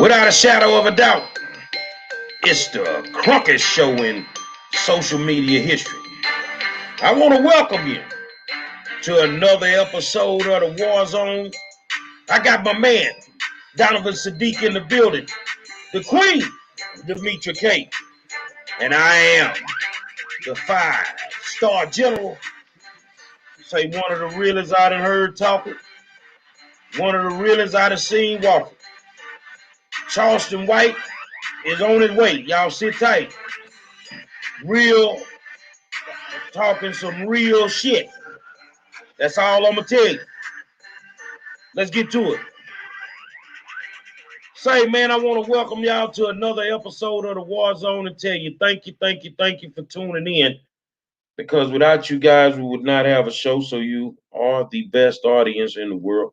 Without a shadow of a doubt, it's the Crunkest show in social media history. I want to welcome you to another episode of the War Zone. I got my man, Donovan Sadiq, in the building, the Queen, Demetra K, and I am the 5-star general. Say one of the realest I done heard talking, one of the realest I done seen walking. Charleston White is on his way. Y'all sit tight. Real, talking some real shit. That's all I'm gonna tell you. Let's get to it. Say, man, I want to welcome y'all to another episode of the War Zone and tell you thank you for tuning in. Because without you guys, we would not have a show. So you are the best audience in the world,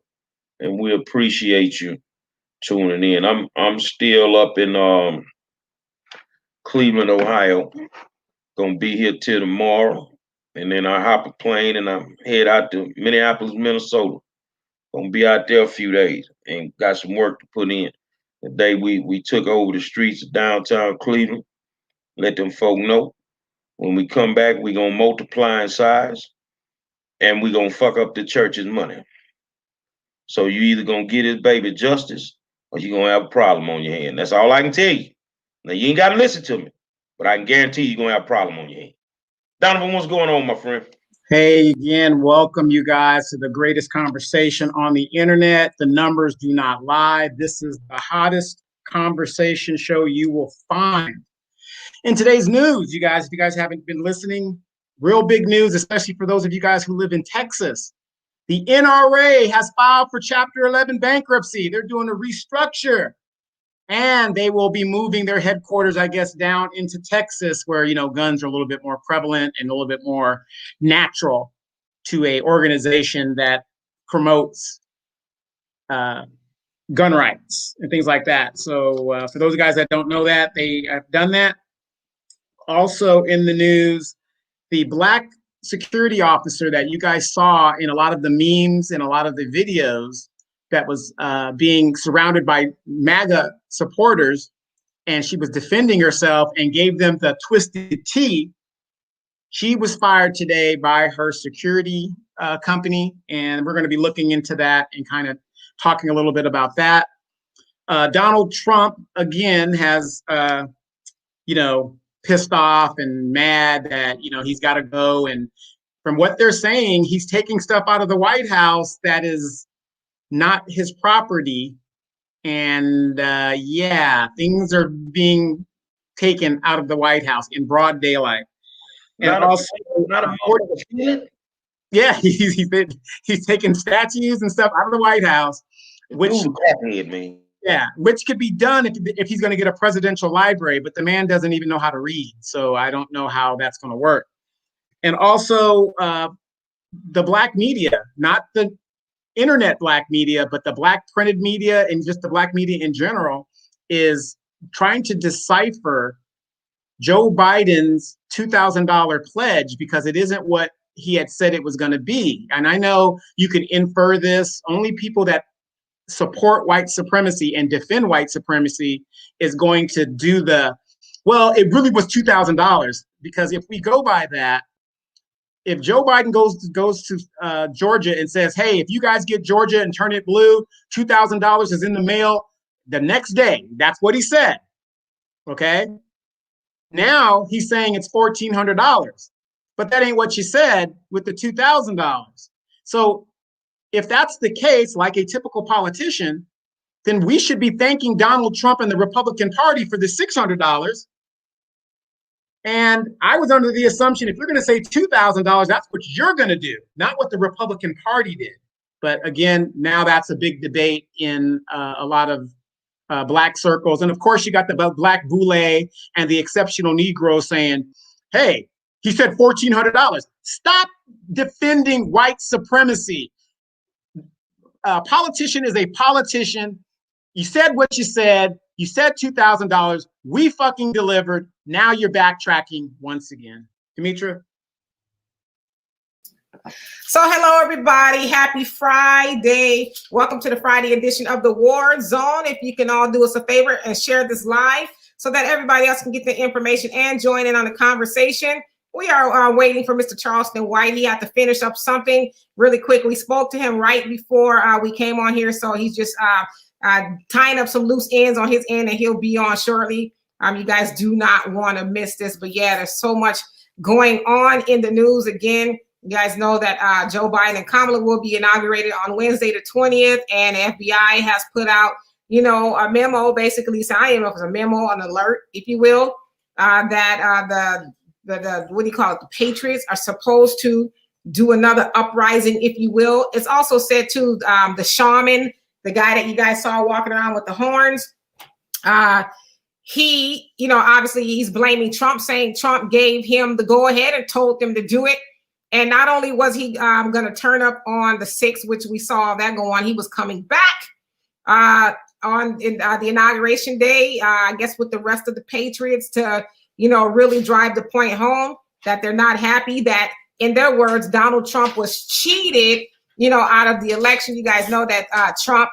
and we appreciate you tuning in. I'm still up in Cleveland, Ohio. Gonna be here till tomorrow, and then I hop a plane and I head out to Minneapolis, Minnesota. Gonna be out there a few days and got some work to put in. The day we took over the streets of downtown Cleveland, let them folk know. When we come back, we gonna multiply in size, and we gonna fuck up the church's money. So you either gonna get his baby justice, or you gonna have a problem on your hand. That's all I can tell you. Now you ain't gotta listen to me, but I can guarantee you're gonna have a problem on your hand. Donovan, what's going on, my friend? Hey, again, welcome you guys to the greatest conversation on the internet. The numbers do not lie. This is the hottest conversation show you will find. In today's news, you guys, if you guys haven't been listening, real big news, especially for those of you guys who live in Texas. The NRA has filed for Chapter 11 bankruptcy. They're doing a restructure. And they will be moving their headquarters, I guess, down into Texas, where, you know, guns are a little bit more prevalent and a little bit more natural to a organization that promotes gun rights and things like that. So for those guys that don't know that, they have done that. Also in the news, the black security officer that you guys saw in a lot of the memes and a lot of the videos that was being surrounded by MAGA supporters, and she was defending herself and gave them the twisted T. She was fired today by her security company, and we're going to be looking into that and kind of talking a little bit about that. Donald Trump, again, has, pissed off and mad that, he's got to go. And from what they're saying, he's taking stuff out of the White House that is not his property. And things are being taken out of the White House in broad daylight. And he's taking statues and stuff out of the White House, which could be done if he's going to get a presidential library, but the man doesn't even know how to read. So I don't know how that's going to work. And also the black media, not the internet black media, but the black printed media and just the black media in general, is trying to decipher Joe Biden's $2,000 pledge, because it isn't what he had said it was going to be. And I know you can infer this. Only people that support white supremacy and defend white supremacy is going to do it really was $2,000, because if we go by that, if Joe Biden goes to Georgia and says, hey, if you guys get Georgia and turn it blue, $2,000 is in the mail the next day. That's what he said. Okay. Now he's saying it's $1,400, but that ain't what you said with the $2,000. So if that's the case, like a typical politician, then we should be thanking Donald Trump and the Republican Party for the $600. And I was under the assumption if you're going to say $2,000, that's what you're going to do, not what the Republican Party did. But again, now that's a big debate in a lot of black circles. And of course, you got the black boule and the exceptional Negro saying, hey, he said $1,400. Stop defending white supremacy. A politician is a politician. You said what you said. You said $2,000. We fucking delivered. Now you're backtracking once again. Demetra? So hello, everybody. Happy Friday. Welcome to the Friday edition of the War Zone. If you can all do us a favor and share this live so that everybody else can get the information and join in on the conversation. We are waiting for Mr. Charleston White. He had to finish up something really quick. We spoke to him right before we came on here. So he's just tying up some loose ends on his end, and he'll be on shortly. You guys do not want to miss this. But yeah, there's so much going on in the news again. You guys know that Joe Biden and Kamala will be inaugurated on Wednesday the 20th, and the FBI has put out, a memo basically saying, I don't know if it's a memo, an alert, if you will, that the what do you call it? The Patriots are supposed to do another uprising, if you will. It's also said too, the shaman, the guy that you guys saw walking around with the horns, he, obviously he's blaming Trump, saying Trump gave him the go ahead and told them to do it. And not only was he going to turn up on the 6th, which we saw that go on, he was coming back on the inauguration day, I guess with the rest of the Patriots to, really drive the point home that they're not happy that, in their words, Donald Trump was cheated, out of the election. You guys know that Trump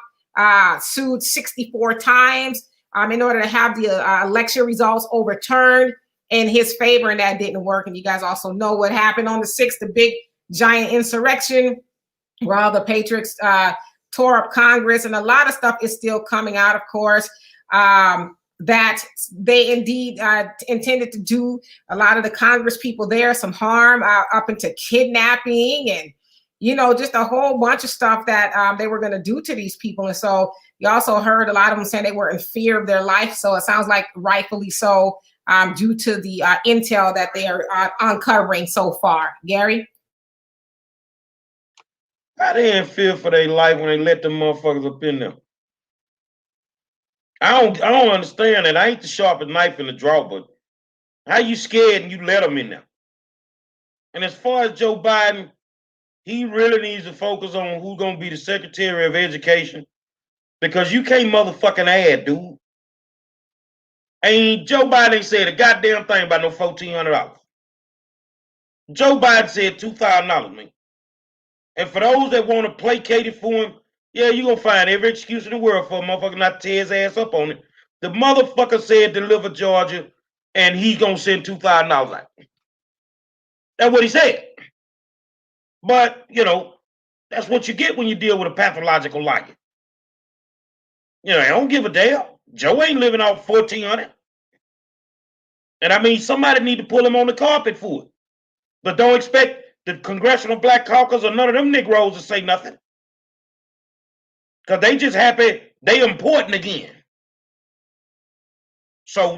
sued 64 times in order to have the election results overturned in his favor, and that didn't work. And you guys also know what happened on the 6th, the big giant insurrection, while the Patriots tore up Congress, and a lot of stuff is still coming out, of course, that they indeed intended to do a lot of the Congress people there some harm, up into kidnapping and, just a whole bunch of stuff that they were going to do to these people. And so you also heard a lot of them saying they were in fear of their life. So it sounds like rightfully so, due to the intel that they are uncovering so far. Gary? How they in fear for their life when they let them motherfuckers up in there? I don't understand that. I ain't the sharpest knife in the drawer, but how you scared and you let them in there? And as far as Joe Biden, he really needs to focus on who's going to be the Secretary of Education, because you can't motherfucking add, dude. Joe Biden ain't said a goddamn thing about no $1,400. Joe Biden said $2,000, man. And for those that want to placate it for him, yeah, you're going to find every excuse in the world for a motherfucker not to tear his ass up on it. The motherfucker said deliver Georgia, and he's going to send $2,000 out. That's what he said. But, that's what you get when you deal with a pathological liar. I don't give a damn. Joe ain't living off $1,400. And somebody need to pull him on the carpet for it. But don't expect the Congressional Black Caucus or none of them Negroes to say nothing. Because they just happy they important again. So,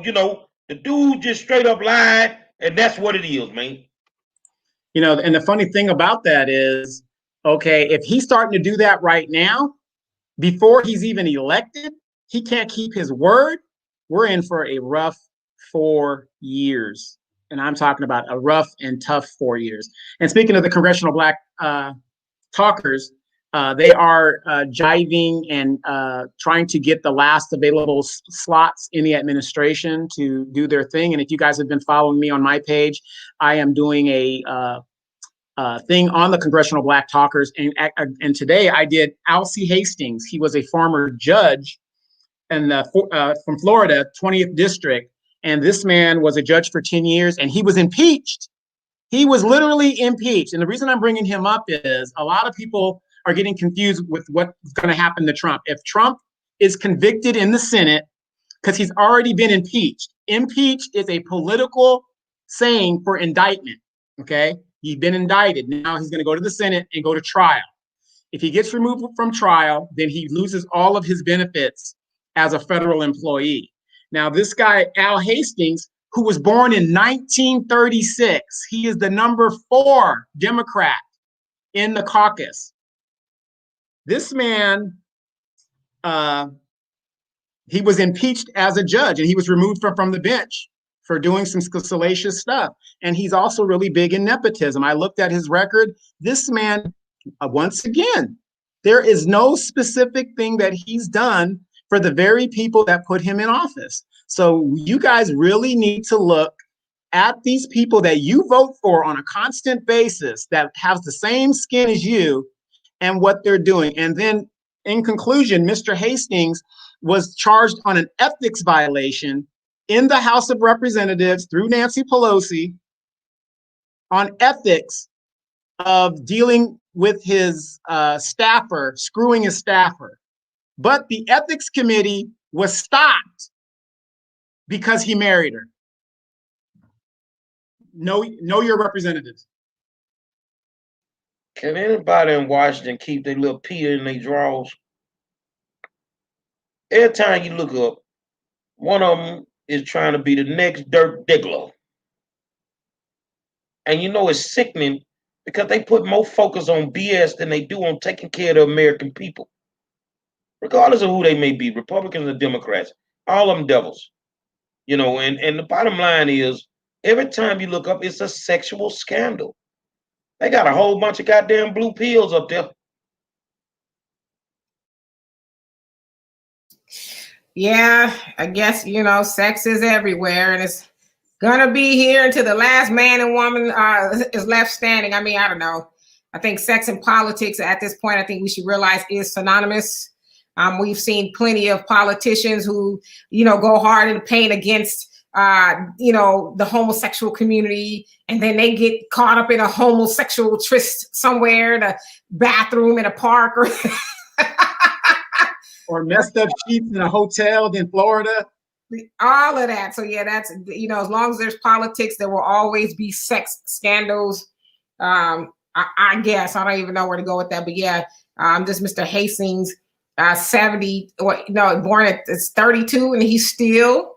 the dude just straight up lied, and that's what it is, man. And the funny thing about that is, okay, if he's starting to do that right now, before he's even elected, he can't keep his word. We're in for a rough 4 years. And I'm talking about a rough and tough 4 years. And speaking of the Congressional Black Talkers, they are jiving and trying to get the last available slots in the administration to do their thing. And if you guys have been following me on my page, I am doing a thing on the Congressional Black Talkers. And today I did Alcee Hastings. He was a former judge from Florida, 20th District. And this man was a judge for 10 years, and he was impeached. He was literally impeached. And the reason I'm bringing him up is a lot of people are getting confused with what's going to happen to Trump. If Trump is convicted in the Senate, because he's already been impeached. Impeach is a political saying for indictment, okay? He's been indicted. Now he's going to go to the Senate and go to trial. If he gets removed from trial, then he loses all of his benefits as a federal employee. Now, this guy, Al Hastings, who was born in 1936, he is the number 4 Democrat in the caucus. This man, he was impeached as a judge, and he was removed from the bench for doing some salacious stuff. And he's also really big in nepotism. I looked at his record. This man, once again, there is no specific thing that he's done for the very people that put him in office. So you guys really need to look at these people that you vote for on a constant basis that have the same skin as you and what they're doing. And then in conclusion, Mr. Hastings was charged on an ethics violation in the House of Representatives through Nancy Pelosi on ethics of dealing with his staffer, screwing his staffer. But the ethics committee was stopped because he married her. Know your representatives. Can anybody in Washington keep their little pea in their drawers? Every time you look up, one of them is trying to be the next Dirk Diggler. And you know it's sickening because they put more focus on BS than they do on taking care of the American people. Regardless of who they may be, Republicans or Democrats, all of them devils. You know, and the bottom line is, every time you look up, it's a sexual scandal. They got a whole bunch of goddamn blue pills up there. Yeah, I guess, you know, sex is everywhere, and it's gonna be here until the last man and woman is left standing. I mean, I don't know. I think sex and politics at this point, I think we should realize is synonymous. We've seen plenty of politicians who, you know, go hard in the paint against, you know, the homosexual community, and then they get caught up in a homosexual tryst somewhere in a bathroom in a park or messed up sheets in a hotel in Florida. All of that. So yeah, that's, you know, as long as there's politics, there will always be sex scandals. I guess I don't even know where to go with that, but yeah, this Mr. Hastings, 70 or no, born at 32, and he's still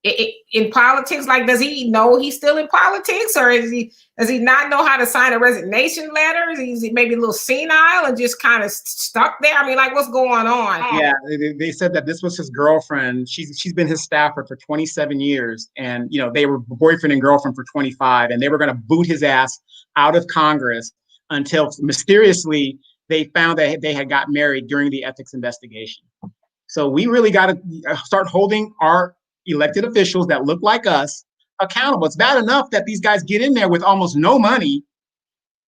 in politics. Like, does he know he's still in politics, or does he not know how to sign a resignation letter? Is he maybe a little senile and just kind of stuck there? I mean, like, what's going on? Yeah, they said that this was his girlfriend. She's been his staffer for 27 years, and you know, they were boyfriend and girlfriend for 25, and they were going to boot his ass out of Congress until mysteriously they found that they had got married during the ethics investigation. So we really got to start holding our elected officials that look like us accountable. It's bad enough that these guys get in there with almost no money,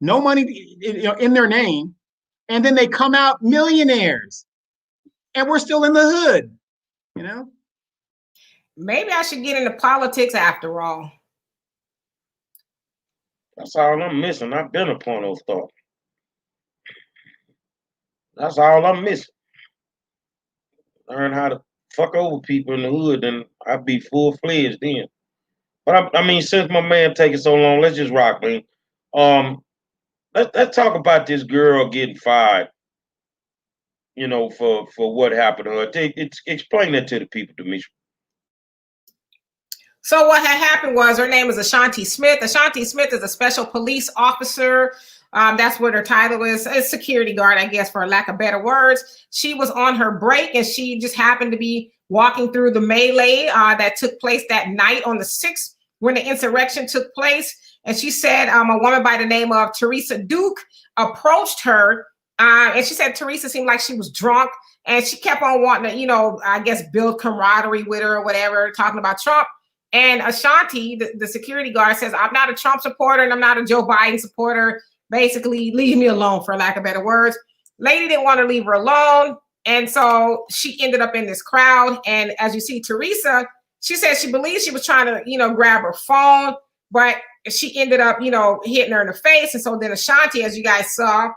in their name, and then they come out millionaires, and we're still in the hood, you know? Maybe I should get into politics after all. That's all I'm missing. I've been a porno star. That's all I'm missing. Learn how to fuck over people in the hood, and I'd be full-fledged then. But I mean, since my man taking so long, let's just rock, man. Let's talk about this girl getting fired, you know, for what happened to her. Explain that to the people, Demetri. So what had happened was, her name is Ashanti Smith. Ashanti Smith is a special police officer. That's what her title is. A security guard, I guess, for lack of better words. She was on her break, and she just happened to be walking through the melee that took place that night on the 6th when the insurrection took place. And she said a woman by the name of Teresa Duke approached her, and she said Teresa seemed like she was drunk, and she kept on wanting to, you know, I guess, build camaraderie with her or whatever, talking about Trump. And Ashanti, the security guard, says, I'm not a Trump supporter and I'm not a Joe Biden supporter. Basically, leave me alone, for lack of better words. Lady didn't want to leave her alone. And so she ended up in this crowd. And as you see, Teresa, she said she believes she was trying to, you know, grab her phone, but she ended up, you know, hitting her in the face. And so then Ashanti, as you guys saw,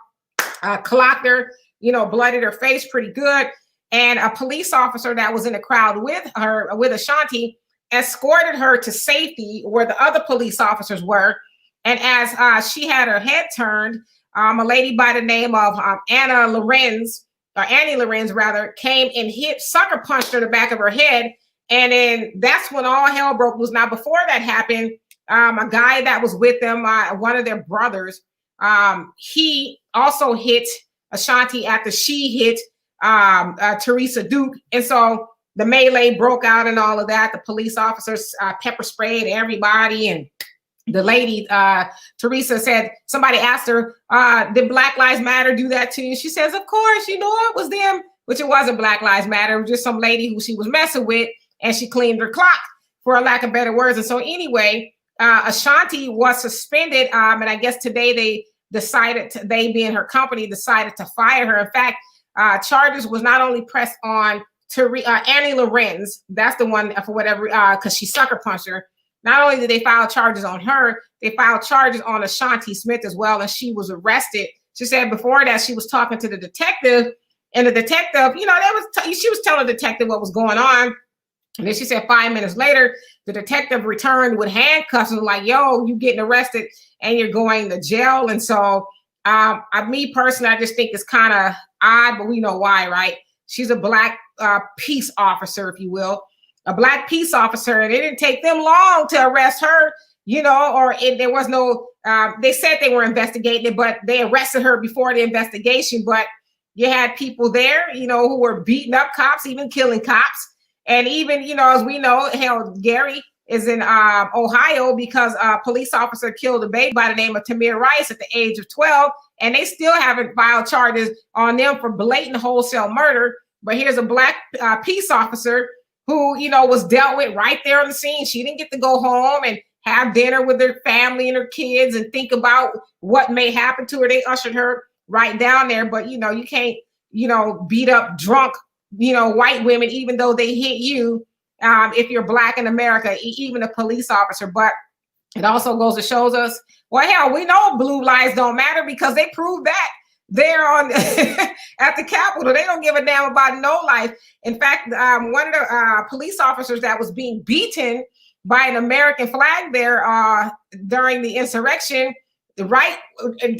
clocked her, you know, bloodied her face pretty good. And a police officer that was in the crowd with her, with Ashanti, escorted her to safety where the other police officers were. And as she had her head turned, a lady by the name of Annie Lorenz, came and sucker punched her in the back of her head. And then that's when all hell broke loose. Now, before that happened, a guy that was with them, one of their brothers, he also hit Ashanti after she hit Teresa Duke. And so the melee broke out and all of that. The police officers pepper sprayed everybody. And the lady, Teresa, said, somebody asked her, did Black Lives Matter do that to you? She says, of course, you know, it was them, which it wasn't Black Lives Matter. It was just some lady who she was messing with, and she cleaned her clock, for a lack of better words. And so anyway, Ashanti was suspended, and I guess today they decided, they being her company, decided to fire her. In fact, charges was not only pressed on Annie Lorenz, that's the one for whatever, because she sucker punched her. Not only did they file charges on her, they filed charges on Ashanti Smith as well, and she was arrested. She said before that she was talking to the detective, and the detective, you know, she was telling the detective what was going on. And then she said 5 minutes later, the detective returned with handcuffs and was like, yo, you getting arrested and you're going to jail. And so me personally, I just think it's kind of odd, but we know why, right? She's a Black peace officer, if you will, a Black peace officer. And it didn't take them long to arrest her, you know, or there was no, they said they were investigating it, but they arrested her before the investigation. But you had people there, you know, who were beating up cops, even killing cops. And even, you know, as we know, hell, Gary is in Ohio because a police officer killed a baby by the name of Tamir Rice at the age of 12. And they still haven't filed charges on them for blatant wholesale murder. But here's a Black peace officer who, you know, was dealt with right there on the scene. She didn't get to go home and have dinner with her family and her kids and think about what may happen to her. They ushered her right down there. But, you know, you can't, you know, beat up drunk, you know, white women, even though they hit you, if you're Black in America, even a police officer. But it also goes to shows us, well, hell, we know blue lives don't matter because they proved that there on at the Capitol. They don't give a damn about no life. In fact, one of the police officers that was being beaten by an American flag there during the insurrection, right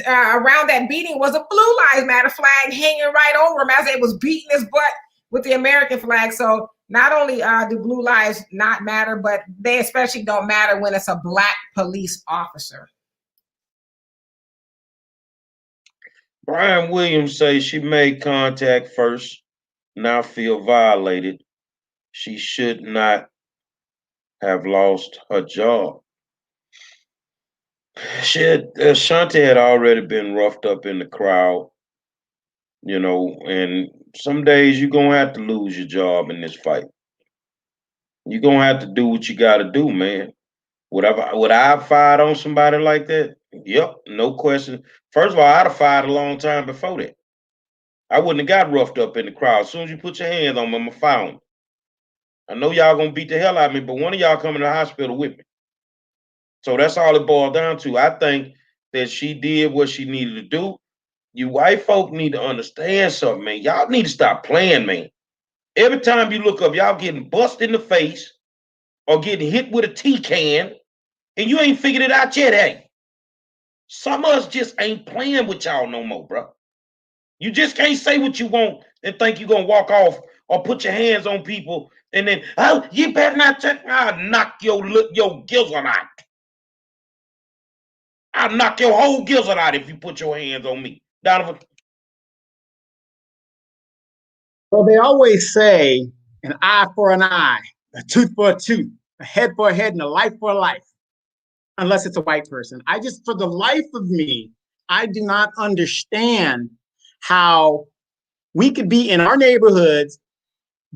around that beating was a Blue Lives Matter flag hanging right over him as they was beating his butt with the American flag. So not only do blue lives not matter, but they especially don't matter when it's a Black police officer. Brian Williams says she made contact first, now feel violated. She should not have lost her job. Ashanti had already been roughed up in the crowd, you know, and some days you're going to have to lose your job in this fight. You're going to have to do what you got to do, man. Would I have fired on somebody like that? Yep, no question. First of all, I'd have fired a long time before that. I wouldn't have got roughed up in the crowd. As soon as you put your hands on me, I'm going to fire them. I know y'all going to beat the hell out of me, but one of y'all coming to the hospital with me. So that's all it boiled down to. I think that she did what she needed to do. You white folk need to understand something, man. Y'all need to stop playing, man. Every time you look up, y'all getting busted in the face or getting hit with a tea can, and you ain't figured it out yet, hey. Some of us just ain't playing with y'all no more, bro. You just can't say what you want and think you're going to walk off or put your hands on people and then, oh, you better not touch me. I'll knock your gizzard out. I'll knock your whole gizzard out if you put your hands on me. Donovan? Well, they always say an eye for an eye, a tooth for a tooth, a head for a head, and a life for a life, unless it's a white person. For the life of me, I do not understand how we could be in our neighborhoods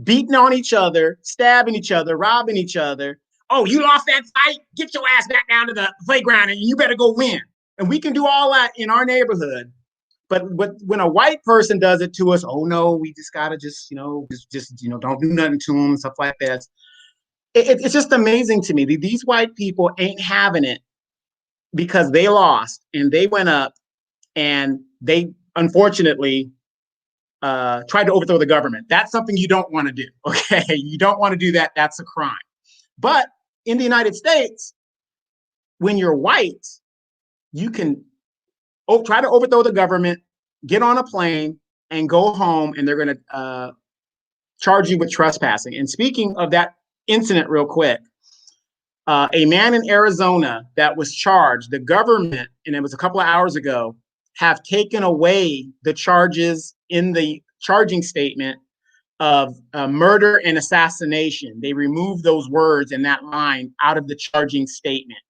beating on each other, stabbing each other, robbing each other. Oh, you lost that fight? Get your ass back down to the playground and you better go win. And we can do all that in our neighborhood. But when a white person does it to us, oh no, we just gotta just don't do nothing to them and stuff like that. It's just amazing to me. These white people ain't having it because they lost and they went up and they unfortunately tried to overthrow the government. That's something you don't want to do. Okay, you don't want to do that. That's a crime. But in the United States, when you're white, you can try to overthrow the government, get on a plane, and go home, and they're going to charge you with trespassing. And speaking of that incident real quick, a man in Arizona that was charged, the government, and it was a couple of hours ago, have taken away the charges in the charging statement of murder and assassination. They removed those words in that line out of the charging statement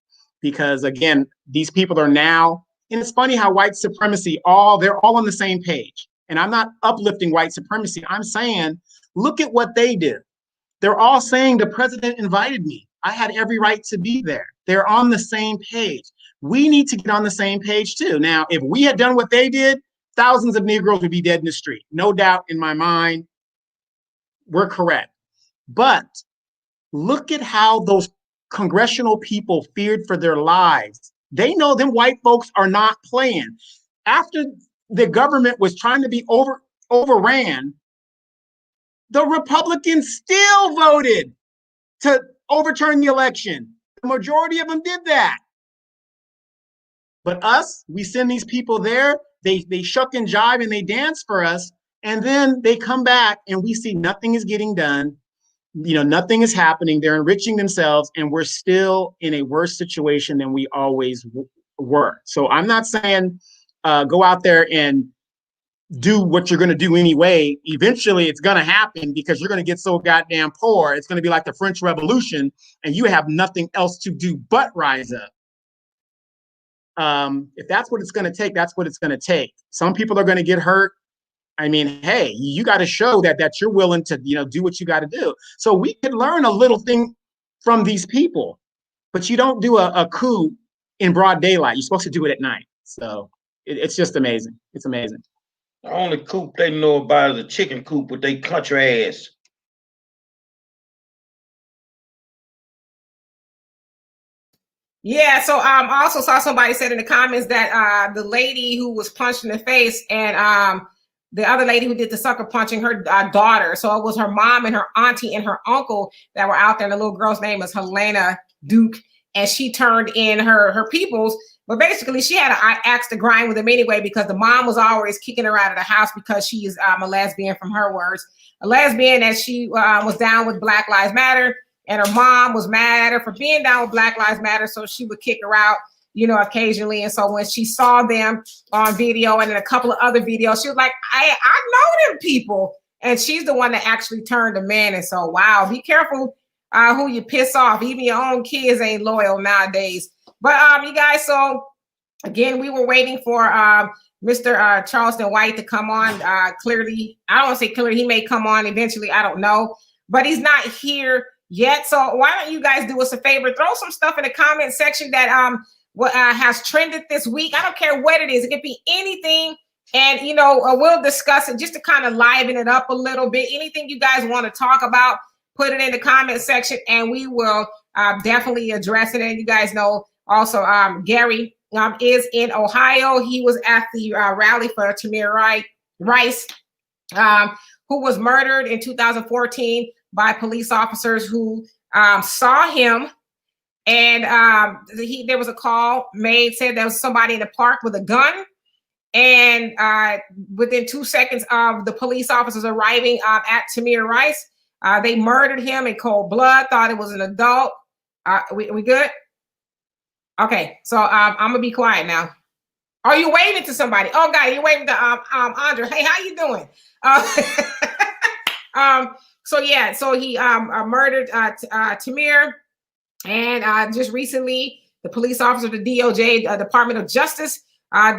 because, again, these people are now, and it's funny how white supremacy, they're all on the same page. And I'm not uplifting white supremacy. I'm saying, look at what they did. They're all saying the president invited me. I had every right to be there. They're on the same page. We need to get on the same page too. Now, if we had done what they did, thousands of Negroes would be dead in the street. No doubt in my mind, we're correct. But look at how those congressional people feared for their lives. They know them white folks are not playing. After the government was trying to be overran, the Republicans still voted to overturn the election. The majority of them did that. But us, we send these people there, they shuck and jive and they dance for us, and then they come back and we see nothing is getting done. Nothing is happening. They're enriching themselves, and we're still in a worse situation than we always were. So I'm not saying go out there and do what you're going to do anyway. Eventually, it's going to happen because you're going to get so goddamn poor. It's going to be like the French Revolution, and you have nothing else to do but rise up. If that's what it's going to take, that's what it's going to take. Some people are going to get hurt. I mean, hey, you got to show that you're willing to, do what you got to do. So we could learn a little thing from these people, but you don't do a coup in broad daylight. You're supposed to do it at night. So it's just amazing. It's amazing. The only coop they know about is a chicken coop with they country ass. Yeah, so I also saw somebody said in the comments that the lady who was punched in the face and the other lady who did the sucker punching, her daughter. So it was her mom and her auntie and her uncle that were out there. And the little girl's name is Helena Duke, and she turned in her peoples. But basically, she had an axe to grind with him anyway because the mom was always kicking her out of the house because she is a lesbian, from her words. A lesbian that she was down with Black Lives Matter, and her mom was mad at her for being down with Black Lives Matter, so she would kick her out, occasionally. And so when she saw them on video and in a couple of other videos, she was like, I know them people. And she's the one that actually turned them in. And so, wow, be careful who you piss off. Even your own kids ain't loyal nowadays. But you guys, so again, we were waiting for Mr. Charleston White to come on. Clearly, I don't want to say clearly, he may come on eventually. I don't know, but he's not here yet. So why don't you guys do us a favor? Throw some stuff in the comment section that what has trended this week. I don't care what it is. It could be anything. And, we'll discuss it just to kind of liven it up a little bit. Anything you guys want to talk about, put it in the comment section and we will definitely address it. And you guys know also Gary is in Ohio. He was at the rally for Tamir Rice, who was murdered in 2014 by police officers who saw him. And there was a call made, said there was somebody in the park with a gun. And within 2 seconds of the police officers arriving at Tamir Rice, they murdered him in cold blood, thought it was an adult. We good? Okay, so I'm going to be quiet now. Are you waving to somebody? Oh, God, you're waving to Andre. Hey, how you doing? So he murdered Tamir. And just recently, the police officer, the DOJ, Department of Justice,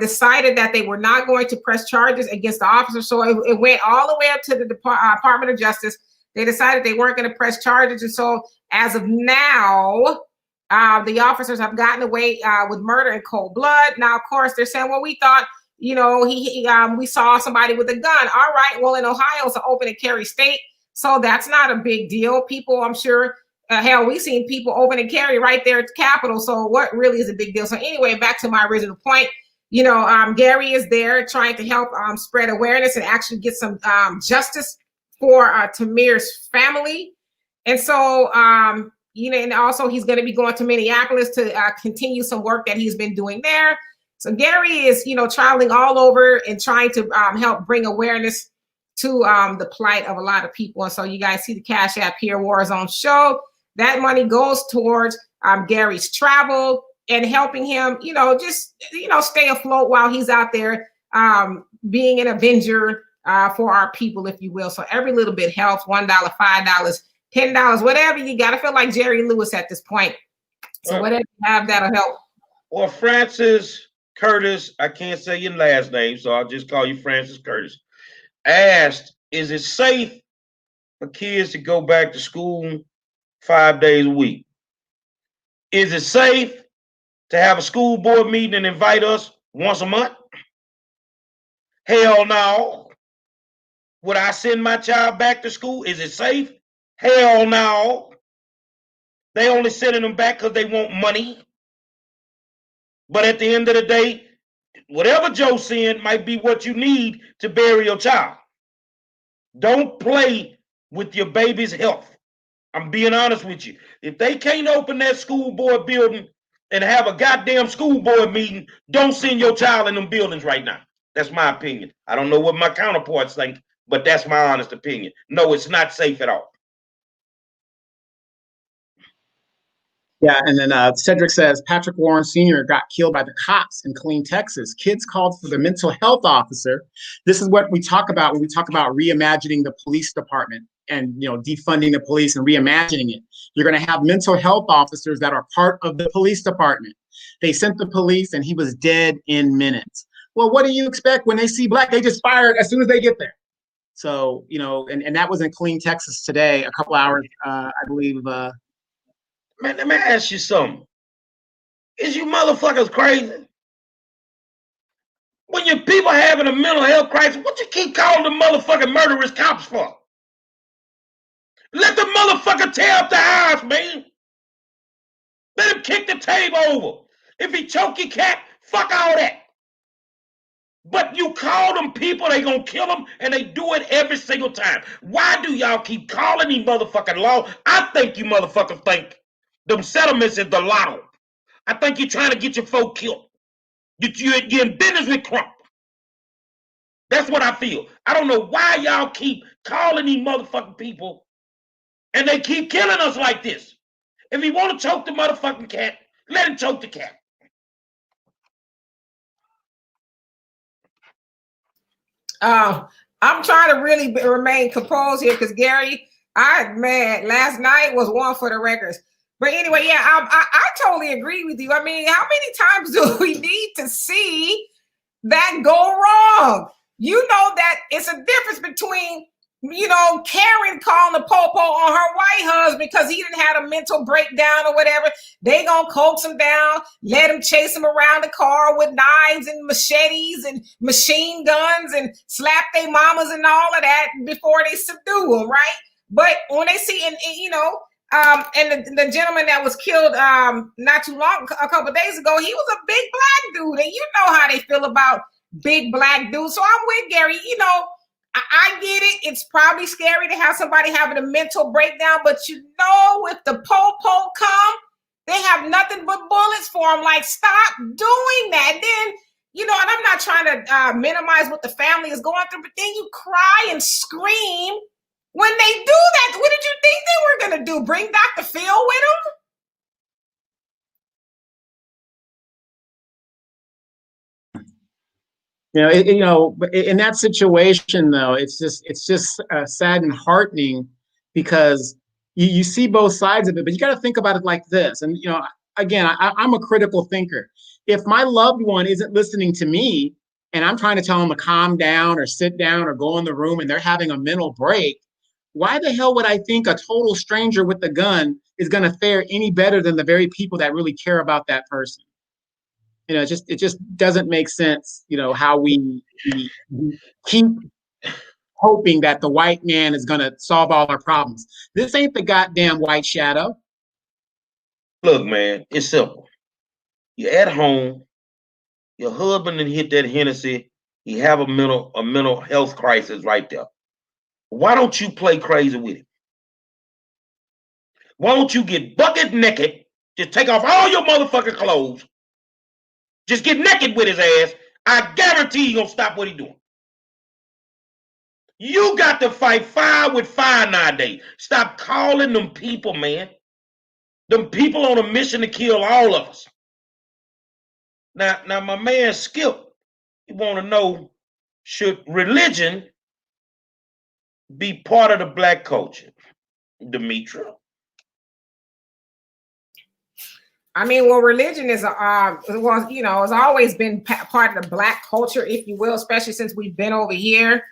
decided that they were not going to press charges against the officer. So it went all the way up to the Department of Justice. They decided they weren't going to press charges. And so as of now, the officers have gotten away with murder in cold blood. Now, of course, they're saying, well, we thought, we saw somebody with a gun. All right. Well, in Ohio, it's an open and carry state. So that's not a big deal. People, I'm sure, hell, we've seen people open and carry right there at the Capitol. So what really is a big deal? So anyway, back to my original point, Gary is there trying to help spread awareness and actually get some justice for Tamir's family. And so, and also he's going to be going to Minneapolis to continue some work that he's been doing there. So Gary is, traveling all over and trying to help bring awareness to the plight of a lot of people. And so you guys see the Cash App here, Warzone Show. That money goes towards Gary's travel and helping him, stay afloat while he's out there being an avenger for our people, if you will. So every little bit helps. $1, $5, $10, whatever you got. I feel like Jerry Lewis at this point. So whatever you have, that'll help. Well, Francis Curtis, I can't say your last name, so I'll just call you Francis Curtis, asked, is it safe for kids to go back to school 5 days a week? Is it safe to have a school board meeting and invite us once a month? Hell no. Would I send my child back to school? Is it safe? Hell no. They only sending them back because they want money. But at the end of the day, whatever Joe send might be what you need to bury your child. Don't play with your baby's health. I'm being honest with you. If they can't open that school board building and have a goddamn school board meeting, don't send your child in them buildings right now. That's my opinion. I don't know what my counterparts think, but that's my honest opinion. No, it's not safe at all. Yeah, and then Cedric says, Patrick Warren Sr. got killed by the cops in Killeen, Texas. Kids called for the mental health officer. This is what we talk about when we talk about reimagining the police department and defunding the police and reimagining it. You're going to have mental health officers that are part of the police department. They sent the police and he was dead in minutes. Well, what do you expect when they see black? They just fired as soon as they get there. So, and that was in Killeen, Texas today, a couple hours, I believe. Man, let me ask you something. Is you motherfuckers crazy? When your people having a mental health crisis, what you keep calling the motherfucking murderous cops for? Let the motherfucker tear up the house, man. Let him kick the table over. If he choke your cat, fuck all that. But you call them people, they gonna kill them, and they do it every single time. Why do y'all keep calling these motherfucking laws? I think you motherfuckers think them settlements is the lotto. I think you're trying to get your folk killed. You're in business with Trump. That's what I feel. I don't know why y'all keep calling these motherfucking people and they keep killing us like this. If he want to choke the motherfucking cat, let him choke the cat. I'm trying to really remain composed here because Gary, last night was one for the records. But anyway, yeah, I totally agree with you. I mean, how many times do we need to see that go wrong? You know that it's a difference between, Karen calling the popo on her white husband because he didn't have a mental breakdown or whatever. They gonna coax him down, let him chase him around the car with knives and machetes and machine guns and slap their mamas and all of that before they subdue him, right? But when they see, and the gentleman that was killed not too long, a couple of days ago, he was a big black dude, and you know how they feel about big black dudes. So I'm with Gary. I get it. It's probably scary to have somebody having a mental breakdown, but if the po-po come, they have nothing but bullets for them. Like, stop doing that. Then, and I'm not trying to minimize what the family is going through, but then you cry and scream when they do that. What did you think they were going to do? Bring Dr. Phil with them? In that situation, though, it's just sad and heartening because you see both sides of it, but you got to think about it like this. And, again, I'm a critical thinker. If my loved one isn't listening to me and I'm trying to tell them to calm down or sit down or go in the room and they're having a mental break, why the hell would I think a total stranger with a gun is going to fare any better than the very people that really care about that person? It just doesn't make sense, how we keep hoping that the white man is going to solve all our problems. This ain't the goddamn white shadow. Look, man, it's simple. You're at home, your husband done hit that Hennessy, he have a mental health crisis right there. Why don't you play crazy with him? Why don't you get bucket naked, just take off all your motherfucking clothes, just get naked with his ass? I guarantee he gonna stop what he doing. You got to fight fire with fire nowadays. Stop calling them people, man. Them people on a mission to kill all of us. Now my man Skip, he want to know, should religion be part of the black culture, Demetra? I mean, well, religion is it's always been part of the black culture, if you will, especially since we've been over here.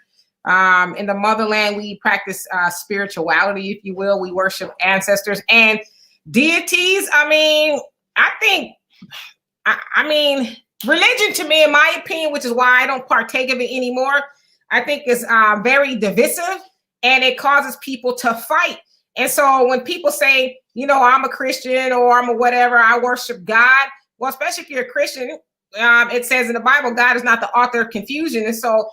In the motherland, we practice spirituality, if you will. We worship ancestors. And deities, I mean, religion to me, in my opinion, which is why I don't partake of it anymore, I think is very divisive, and it causes people to fight. And so when people say, I'm a Christian or I'm a whatever, I worship God. Well, especially if you're a Christian, it says in the Bible, God is not the author of confusion. And so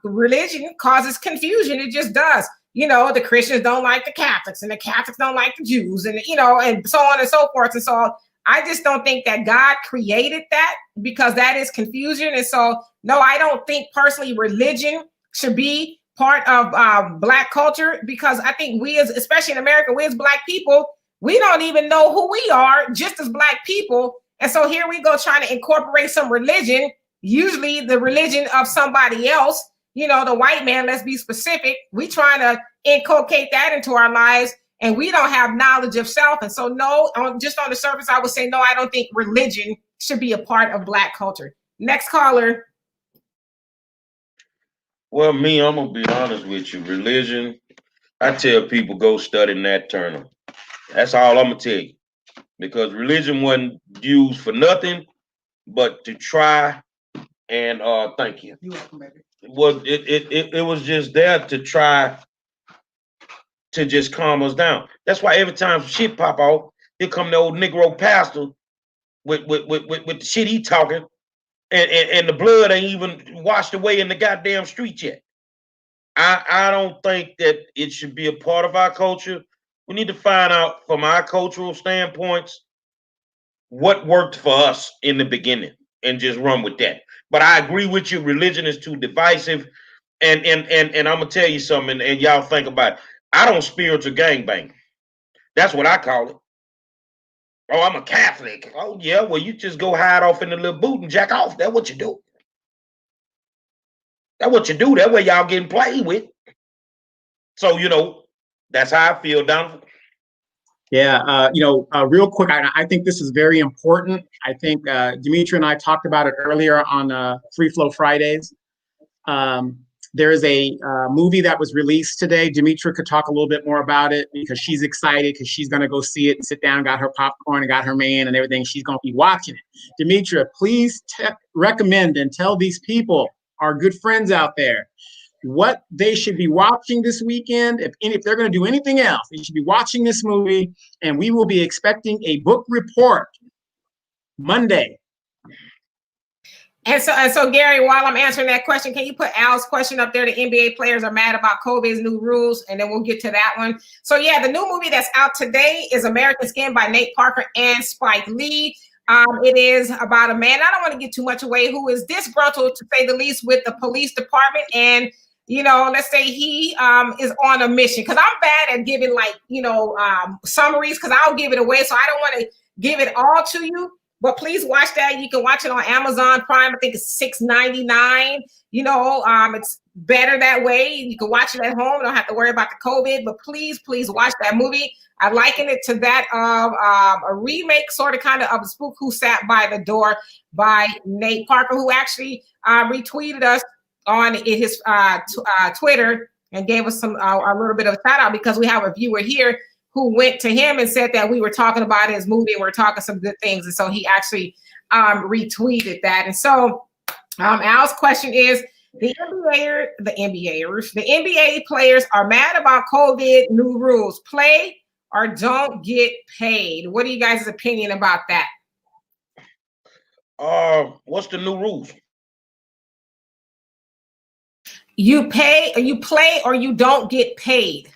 religion causes confusion. It just does. The Christians don't like the Catholics, and the Catholics don't like the Jews, and, and so on and so forth. And so I just don't think that God created that, because that is confusion. And so, no, I don't think personally religion should be part of Black culture, because I think we, especially in America, we as Black people, we don't even know who we are just as Black people. And so here we go trying to incorporate some religion, usually the religion of somebody else, the white man, let's be specific. We trying to inculcate that into our lives, and we don't have knowledge of self. And so, no, just on the surface, I would say, no, I don't think religion should be a part of Black culture. Next caller. Well, I'm going to be honest with you. Religion, I tell people go study Nat Turner. That's all I'm going to tell you. Because religion wasn't used for nothing but to try and, thank you. You're welcome, baby. It was just there to try to just calm us down. That's why every time shit pop off, here come the old Negro pastor with the shit he talking, and the blood ain't even washed away in the goddamn street yet. I don't think that it should be a part of our culture. We need to find out from our cultural standpoints what worked for us in the beginning and just run with that. But I agree with you, religion is too divisive. And I'm gonna tell you something, and y'all think about it. I don't spiritual gangbang. That's what I call it. Oh, I'm a Catholic. Oh, yeah, well, you just go hide off in the little boot and jack off. That's what you do. That's what you do. That way y'all getting played with. So, that's how I feel, Donovan. Yeah, real quick, I think this is very important. I think Demetria and I talked about it earlier on Free Flow Fridays. There is a movie that was released today. Demetria could talk a little bit more about it because she's excited, because she's going to go see it and sit down, got her popcorn and got her man and everything. She's going to be watching it. Demetria, please recommend and tell these people, our good friends out there, what they should be watching this weekend. If they're going to do anything else, they should be watching this movie, and we will be expecting a book report Monday. And so, Gary, while I'm answering that question, can you put Al's question up there? The NBA players are mad about COVID's new rules, and then we'll get to that one. So, yeah, the new movie that's out today is American Skin by Nate Parker and Spike Lee. It is about a man, I don't want to get too much away, who is disgruntled, to say the least, with the police department. And, let's say he is on a mission, because I'm bad at giving summaries, because I'll give it away. So I don't want to give it all to you. But please watch that. You can watch it on Amazon Prime. I think it's $6.99. It's better that way. You can watch it at home. You don't have to worry about the COVID. But please watch that movie. I liken it to that of a remake, sort of kind of The Spook Who Sat by the Door by Nate Parker, who actually retweeted us on his Twitter and gave us a little bit of a shout out, because we have a viewer here who went to him and said that we were talking about his movie and we're talking some good things. And so he actually retweeted that. And so Al's question is, the NBA players are mad about COVID new rules. Play or don't get paid. What are you guys' opinion about that? What's the new rules? You pay, or you play, or you don't get paid.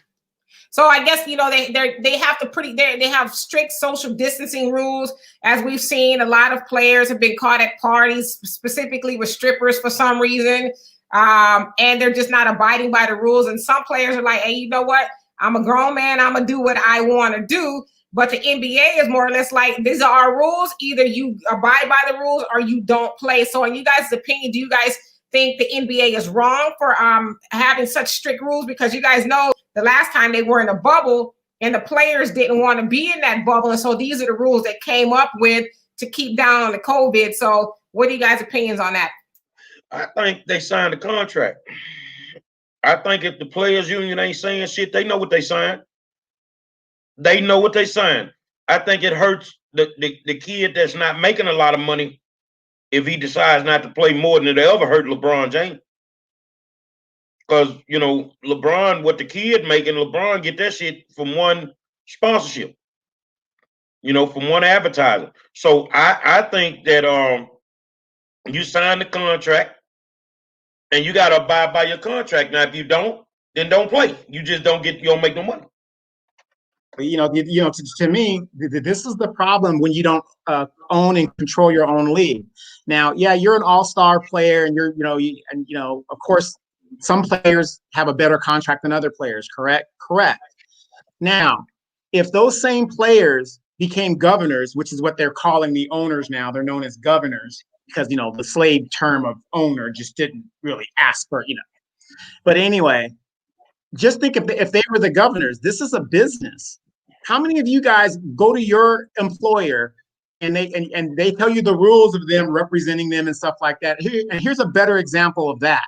So I guess, they have they have strict social distancing rules. As we've seen, a lot of players have been caught at parties, specifically with strippers for some reason. And they're just not abiding by the rules. And some players are like, hey, you know what? I'm a grown man. I'm going to do what I want to do. But the NBA is more or less like, these are our rules. Either you abide by the rules or you don't play. So in you guys' opinion, do you guys think the NBA is wrong for having such strict rules? Because you guys know the last time they were in a bubble and the players didn't want to be in that bubble. And so these are the rules that came up with to keep down on the COVID. So what are you guys' opinions on that? I think they signed a contract. I think if the players union ain't saying shit, they know what they signed. They know what they signed. I think it hurts the kid that's not making a lot of money if he decides not to play more than it ever hurt LeBron James. Because, you know, LeBron, what the kid making, LeBron get that shit from one sponsorship, you know, from one advertiser. So I think that you sign the contract and you got to abide by your contract. Now, if you don't, then don't play. You just don't make no money. To me, this is the problem when you don't own and control your own league. Now, yeah, you're an all-star player, and of course, some players have a better contract than other players. Correct. Now, if those same players became governors, which is what they're calling the owners now, they're known as governors because the slave term of owner just didn't really ask for But anyway, just think if they were the governors. This is a business. How many of you guys go to your employer and they tell you the rules of them representing them and stuff like that? Here's a better example of that.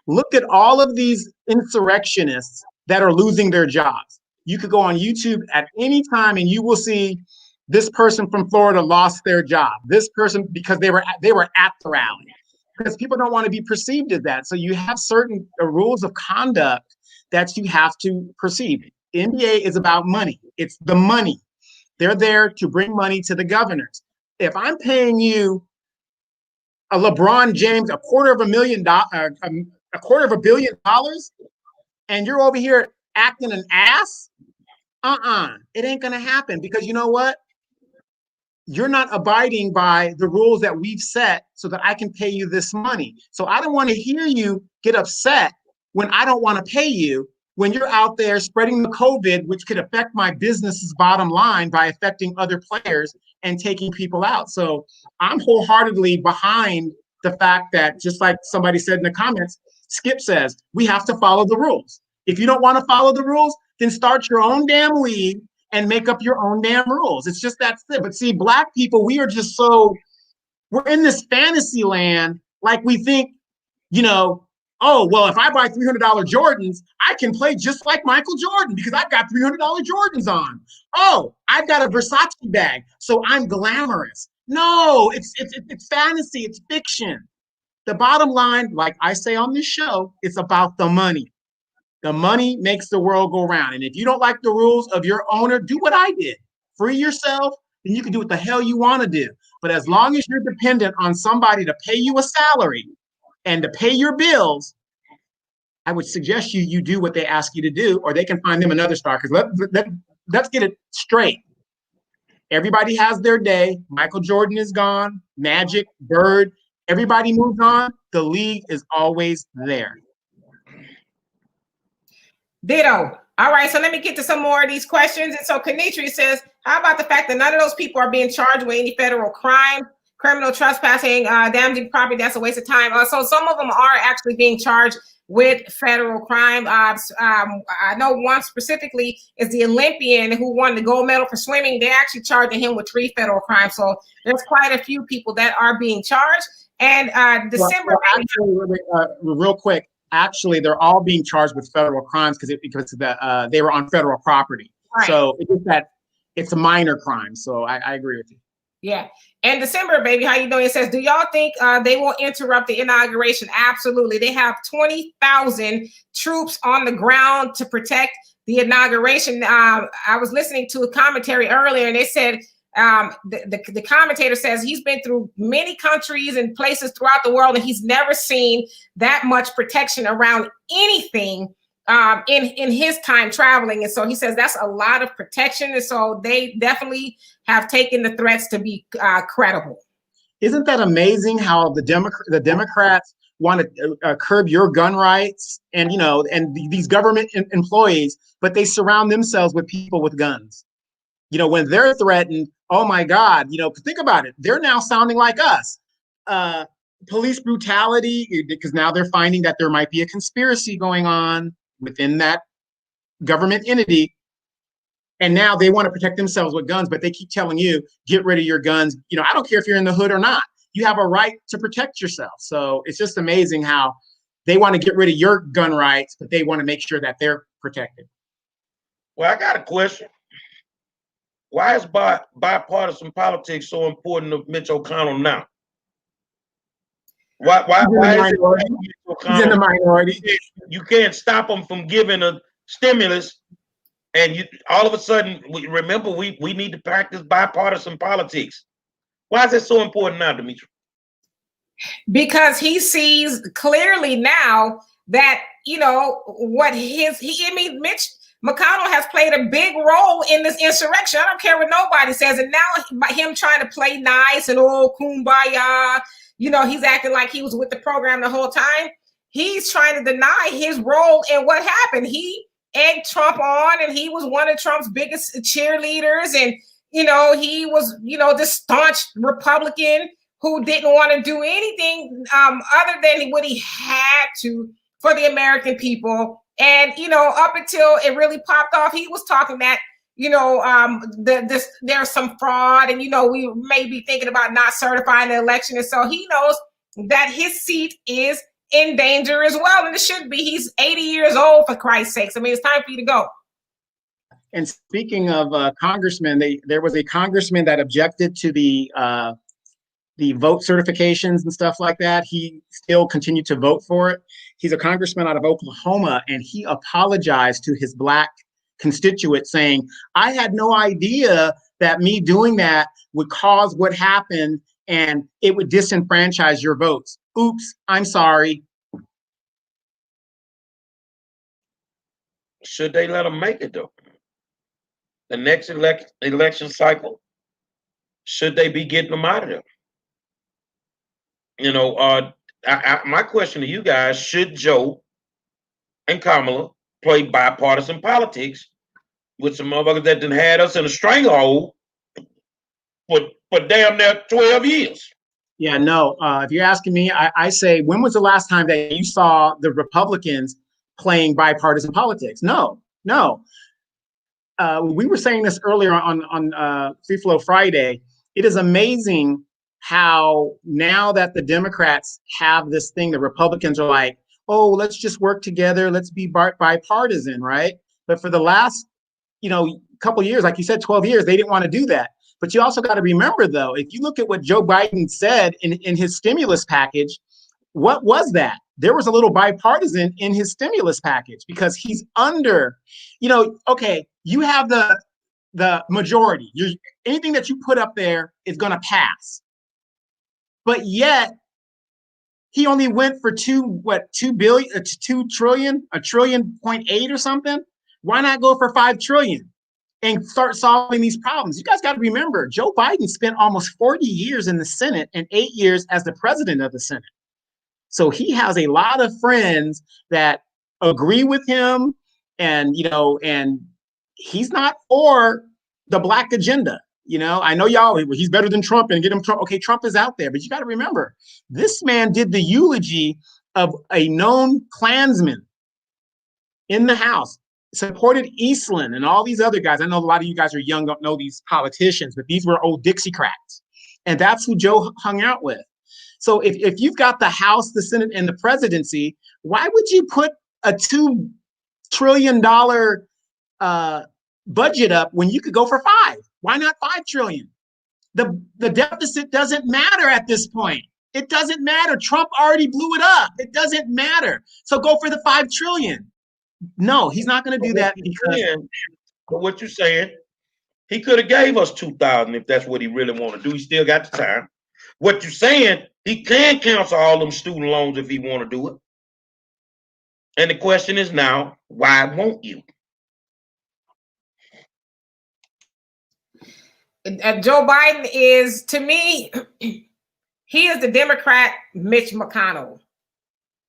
Look at all of these insurrectionists that are losing their jobs. You could go on YouTube at any time and you will see this person from Florida lost their job. This person, because they were at the rally. Because people don't want to be perceived as that. So you have certain rules of conduct that you have to perceive. NBA is about money. It's the money. They're there to bring money to the governors. If I'm paying you a LeBron James $250 million, and you're over here acting an ass, it ain't gonna happen, because you know what? You're not abiding by the rules that we've set so that I can pay you this money. So I don't want to hear you get upset when I don't want to pay you, when you're out there spreading the COVID, which could affect my business's bottom line by affecting other players and taking people out. So I'm wholeheartedly behind the fact that, just like somebody said in the comments, Skip says, we have to follow the rules. If you don't want to follow the rules, then start your own damn league and make up your own damn rules. It's just that simple. But see, Black people, we're in this fantasy land, like we think, oh, well, if I buy $300 Jordans, I can play just like Michael Jordan because I've got $300 Jordans on. Oh, I've got a Versace bag, so I'm glamorous. No, it's fantasy, it's fiction. The bottom line, like I say on this show, it's about the money. The money makes the world go round. And if you don't like the rules of your owner, do what I did. Free yourself, and you can do what the hell you want to do. But as long as you're dependent on somebody to pay you a salary and to pay your bills, I would suggest you do what they ask you to do, or they can find them another star. Because let's get it straight. Everybody has their day. Michael Jordan is gone. Magic, Bird, everybody moves on. The league is always there. Ditto. All right, so let me get to some more of these questions. And so Kanitri says, how about the fact that none of those people are being charged with any federal crime, criminal trespassing, damaging property? That's a waste of time. So some of them are actually being charged with federal crime. I know one specifically is the Olympian who won the gold medal for swimming. They're actually charging him with 3 federal crimes. So there's quite a few people that are being charged. And December. Real quick. Actually, they're all being charged with federal crimes because they were on federal property. Right. So it's a minor crime. So I agree with you. Yeah. And December, baby, how you doing? It says, do y'all think they will interrupt the inauguration? Absolutely. They have 20,000 troops on the ground to protect the inauguration. I was listening to a commentary earlier, and they said, the commentator says he's been through many countries and places throughout the world, and he's never seen that much protection around anything in his time traveling. And so he says that's a lot of protection. And so they definitely have taken the threats to be credible. Isn't that amazing how the Democrats want to curb your gun rights and these government employees, but they surround themselves with people with guns? When they're threatened, oh my God, think about it. They're now sounding like us. Police brutality, because now they're finding that there might be a conspiracy going on within that government entity. And now they want to protect themselves with guns, but they keep telling you, get rid of your guns. I don't care if you're in the hood or not. You have a right to protect yourself. So it's just amazing how they want to get rid of your gun rights, but they want to make sure that they're protected. Well, I got a question. Why is bipartisan politics so important to Mitch McConnell now? Why is it Mitch McConnell? He's in the minority. You can't stop him from giving a stimulus, and you all of a sudden remember we need to practice bipartisan politics. Why is it so important now, Demetri? Because he sees clearly now that, you know, what Mitch McConnell has played a big role in this insurrection. I don't care what nobody says. And now him trying to play nice and kumbaya, you know, he's acting like he was with the program the whole time. He's trying to deny his role in what happened. He egged Trump on, and he was one of Trump's biggest cheerleaders. And, you know, he was, you know, this staunch Republican who didn't want to do anything other than what he had to for the American people. And, you know, up until it really popped off, he was talking that, you know, there's some fraud, and, you know, we may be thinking about not certifying the election. And so he knows that his seat is in danger as well. And it should be. He's 80 years old, for Christ's sakes. I mean, it's time for you to go. And speaking of congressmen, there was a congressman that objected to the vote certifications and stuff like that. He still continued to vote for it. He's a congressman out of Oklahoma, and he apologized to his Black constituent, saying, I had no idea that me doing that would cause what happened and it would disenfranchise your votes. Oops, I'm sorry. Should they let them make it, though? The next election cycle, should they be getting them out of there? You know, my question to you guys, should Joe and Kamala play bipartisan politics with some motherfuckers that done had us in a stranglehold for damn near 12 years? Yeah, no. If you're asking me, I say, when was the last time that you saw the Republicans playing bipartisan politics? No. We were saying this earlier on Free Flow Friday. It is amazing how now that the Democrats have this thing, the Republicans are like, oh, let's just work together. Let's be bipartisan, right? But for the last, couple years, like you said, 12 years, they didn't want to do that. But you also got to remember, though, if you look at what Joe Biden said in his stimulus package, what was that? There was a little bipartisan in his stimulus package because he's under, okay, you have the majority. Anything that you put up there is going to pass. But yet he only went for 2 trillion, $1.8 trillion or something. Why not go for 5 trillion and start solving these problems? You guys got to remember, Joe Biden spent almost 40 years in the Senate and 8 years as the president of the Senate. So he has a lot of friends that agree with him, and he's not for the Black agenda. I know y'all, he's better than Trump and get him Trump. Okay, Trump is out there, but you got to remember, this man did the eulogy of a known Klansman in the House, supported Eastland and all these other guys. I know a lot of you guys are young, don't know these politicians, but these were old Dixiecrats. And that's who Joe hung out with. So if you've got the House, the Senate, and the presidency, why would you put a $2 trillion budget up when you could go for 5? Why not 5 trillion? The deficit doesn't matter at this point. It doesn't matter. Trump already blew it up. It doesn't matter. So go for the 5 trillion. No, he's not going to do that because. But what you're saying, he could have gave us 2,000 if that's what he really want to do. He still got the time. What you're saying, he can cancel all them student loans if he want to do it. And the question is now, why won't you? Joe Biden is, to me, he is the Democrat Mitch McConnell.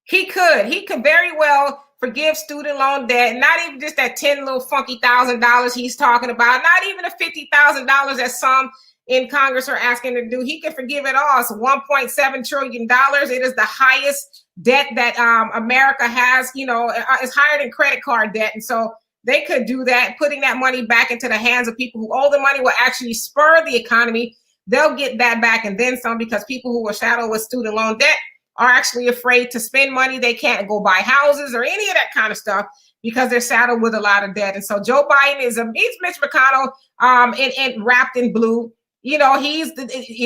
He could very well forgive student loan debt, not even just that 10 little funky $1,000 he's talking about, not even the $50,000 that some in Congress are asking to do. He could forgive it all. It's $1.7 trillion. It is the highest debt that America has, it's higher than credit card debt. And so they could do that. Putting that money back into the hands of people who owe the money will actually spur the economy. They'll get that back and then some, because people who are saddled with student loan debt are actually afraid to spend money. They can't go buy houses or any of that kind of stuff because they're saddled with a lot of debt. And so Joe Biden he's Mitch McConnell, and wrapped in blue. You know, he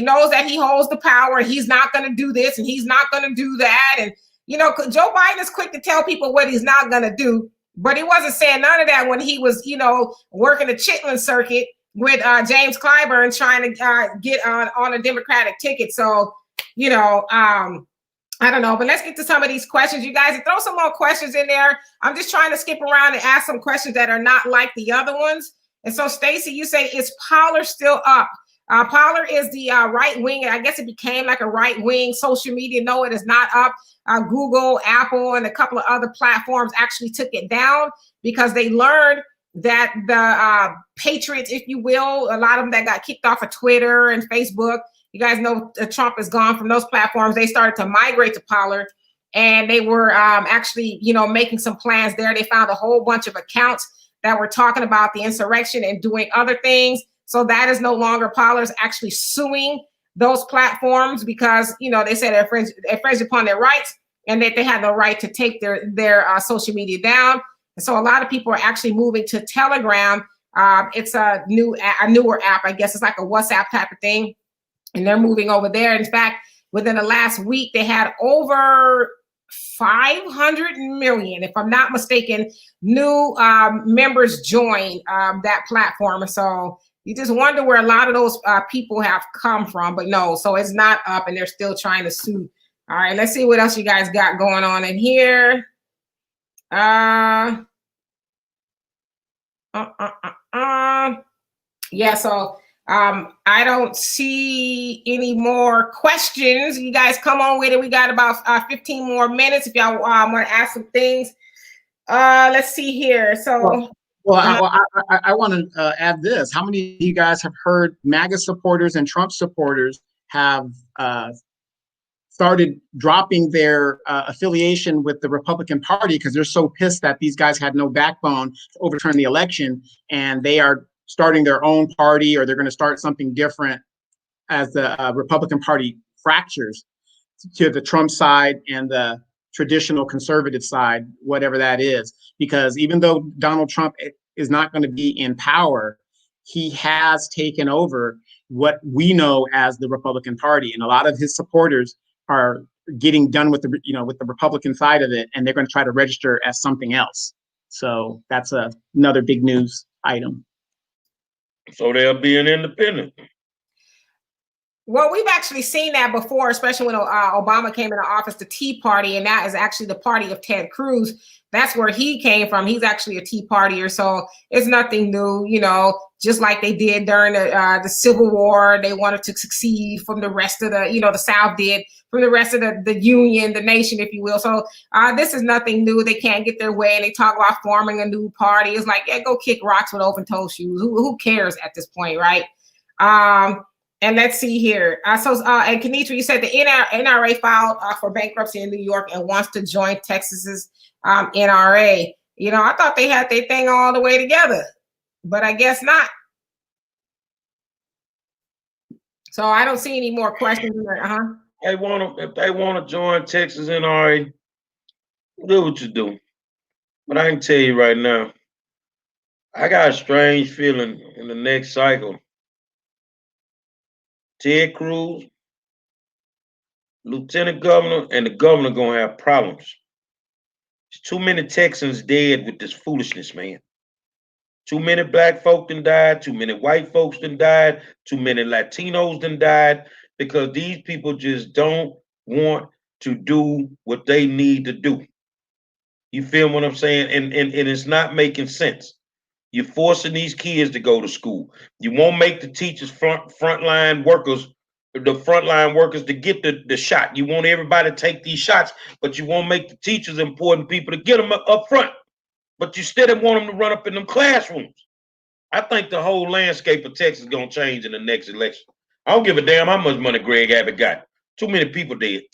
knows that he holds the power. He's not going to do this and he's not going to do that. And, you know, Joe Biden is quick to tell people what he's not going to do, but he wasn't saying none of that when he was, you know, working the Chitlin circuit with James Clyburn trying to get on a Democratic ticket. So, you know, I don't know, but let's get to some of these questions. You guys throw some more questions in there. I'm just trying to skip around and ask some questions that are not like the other ones. And so, Stacey, you say, is Parler still up? Parler is the right wing. I guess it became like a right wing social media. No, it is not up. Google, Apple, and a couple of other platforms actually took it down because they learned that the patriots, if you will, a lot of them that got kicked off of Twitter and Facebook, you guys know Trump is gone from those platforms. They started to migrate to Parler, and they were actually, you know, making some plans there. They found a whole bunch of accounts that were talking about the insurrection and doing other things. So that is no longer. Parler's actually suing those platforms because, you know, they said they're infringed upon their rights and that they have no right to take their social media down. And so a lot of people are actually moving to Telegram. It's a newer app, I guess. It's like a WhatsApp type of thing. And they're moving over there. In fact, within the last week, they had over 500 million, if I'm not mistaken, new members join that platform. And so you just wonder where a lot of those people have come from. But no, so it's not up and they're still trying to sue. All right, let's see what else you guys got going on in here. Yeah, so I don't see any more questions. You guys come on with it. We got about 15 more minutes if y'all want to ask some things. Let's see here. So, I want to add this. How many of you guys have heard MAGA supporters and Trump supporters have started dropping their affiliation with the Republican Party because they're so pissed that these guys had no backbone to overturn the election, and they are starting their own party, or they're going to start something different as the Republican Party fractures to the Trump side and the traditional conservative side, whatever that is. Because even though Donald Trump is not going to be in power, he has taken over what we know as the Republican Party, and a lot of his supporters are getting done with the Republican side of it, and they're going to try to register as something else. So that's another big news item. So they'll be an independent. Well, we've actually seen that before, especially when Obama came into office, the Tea Party, and that is actually the party of Ted Cruz. That's where he came from. He's actually a Tea Partier, so it's nothing new, you know, just like they did during the Civil War. They wanted to succeed from the rest of the South did, from the rest of the Union, the nation, if you will. So this is nothing new. They can't get their way, and they talk about forming a new party. It's like, yeah, go kick rocks with open-toe shoes. Who cares at this point, right? And let's see here. And Kenitra, you said the NRA filed for bankruptcy in New York and wants to join Texas's NRA. You know, I thought they had their thing all the way together, but I guess not. So I don't see any more questions. If they want to join Texas NRA, do what you do. But I can tell you right now, I got a strange feeling in the next cycle. Ted Cruz, Lieutenant Governor, and the governor gonna have problems. There's too many Texans dead with this foolishness, man. Too many black folk done died, too many white folks done died, too many Latinos done died, because these people just don't want to do what they need to do. You feel what I'm saying? And it's not making sense. You're forcing these kids to go to school. You won't make the teachers frontline workers to get the shot. You want everybody to take these shots, but you won't make the teachers important people to get them up front. But you still want them to run up in them classrooms. I think the whole landscape of Texas is going to change in the next election. I don't give a damn how much money Greg Abbott got. Too many people dead.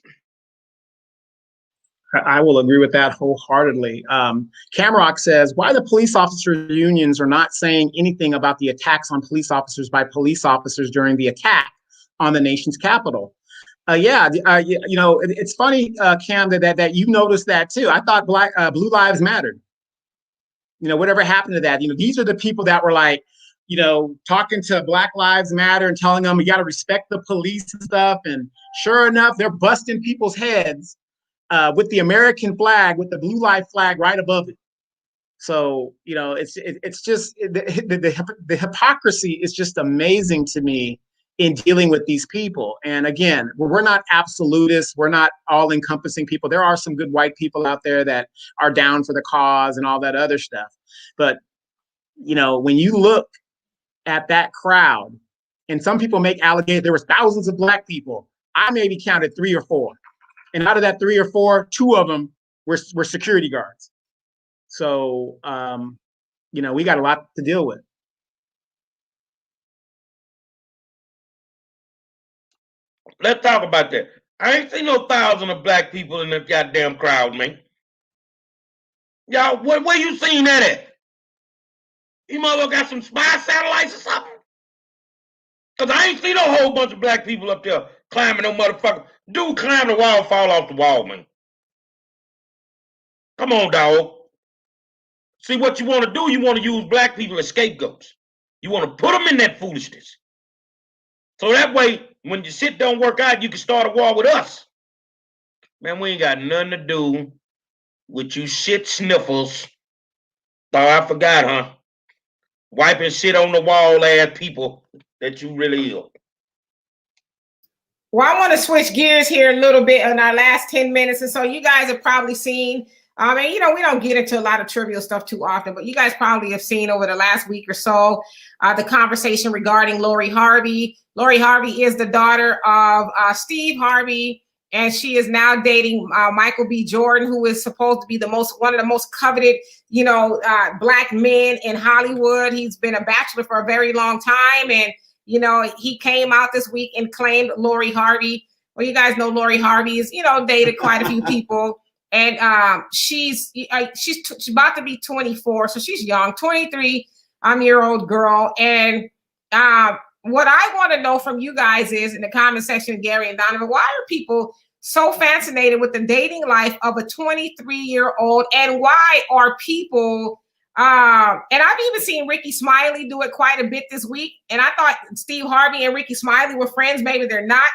I will agree with that wholeheartedly. Camrock says, why the police officers unions are not saying anything about the attacks on police officers by police officers during the attack on the nation's capital. It's funny, Cam, that you noticed that too. I thought Blue Lives Mattered. whatever happened to that? These are the people that were like, talking to Black Lives Matter and telling them you got to respect the police and stuff. And sure enough, they're busting people's heads with the American flag, with the blue light flag right above it. So, it's just the hypocrisy is just amazing to me in dealing with these people. And again, we're not absolutists. We're not all encompassing people. There are some good white people out there that are down for the cause and all that other stuff. But, when you look at that crowd, and some people make allegations, there was thousands of Black people. I maybe counted 3 or 4. And out of that 3 or 4, 2 of them were security guards. So, we got a lot to deal with. Let's talk about that. I ain't seen no thousand of Black people in the goddamn crowd, man. Y'all, where you seen that at? You motherfucker got some spy satellites or something? Because I ain't seen no whole bunch of Black people up there climbing no motherfucker. Dude climb the wall, fall off the wall, man. Come on, dog. See, what you want to do, you want to use Black people as scapegoats. You want to put them in that foolishness. So that way, when your shit don't work out, you can start a war with us. Man, we ain't got nothing to do with you shit sniffles. Oh, I forgot, huh? Wiping shit on the wall ass people that you really ill. Well, I want to switch gears here a little bit in our last 10 minutes. And so you guys have probably seen, we don't get into a lot of trivial stuff too often, but you guys probably have seen over the last week or so, the conversation regarding Lori Harvey. Lori Harvey is the daughter of Steve Harvey, and she is now dating Michael B. Jordan, who is supposed to be one of the most coveted, Black men in Hollywood. He's been a bachelor for a very long time, and he came out this week and claimed Lori Harvey. Well, you guys know Lori Harvey is, dated quite a few people, and she's about to be 24, so she's young, 23-year-old girl, and what I want to know from you guys is in the comment section, Gary and Donovan, why are people so fascinated with the dating life of a 23-year-old, and why are people? And I've even seen Ricky Smiley do it quite a bit this week. And I thought Steve Harvey and Ricky Smiley were friends. Maybe they're not,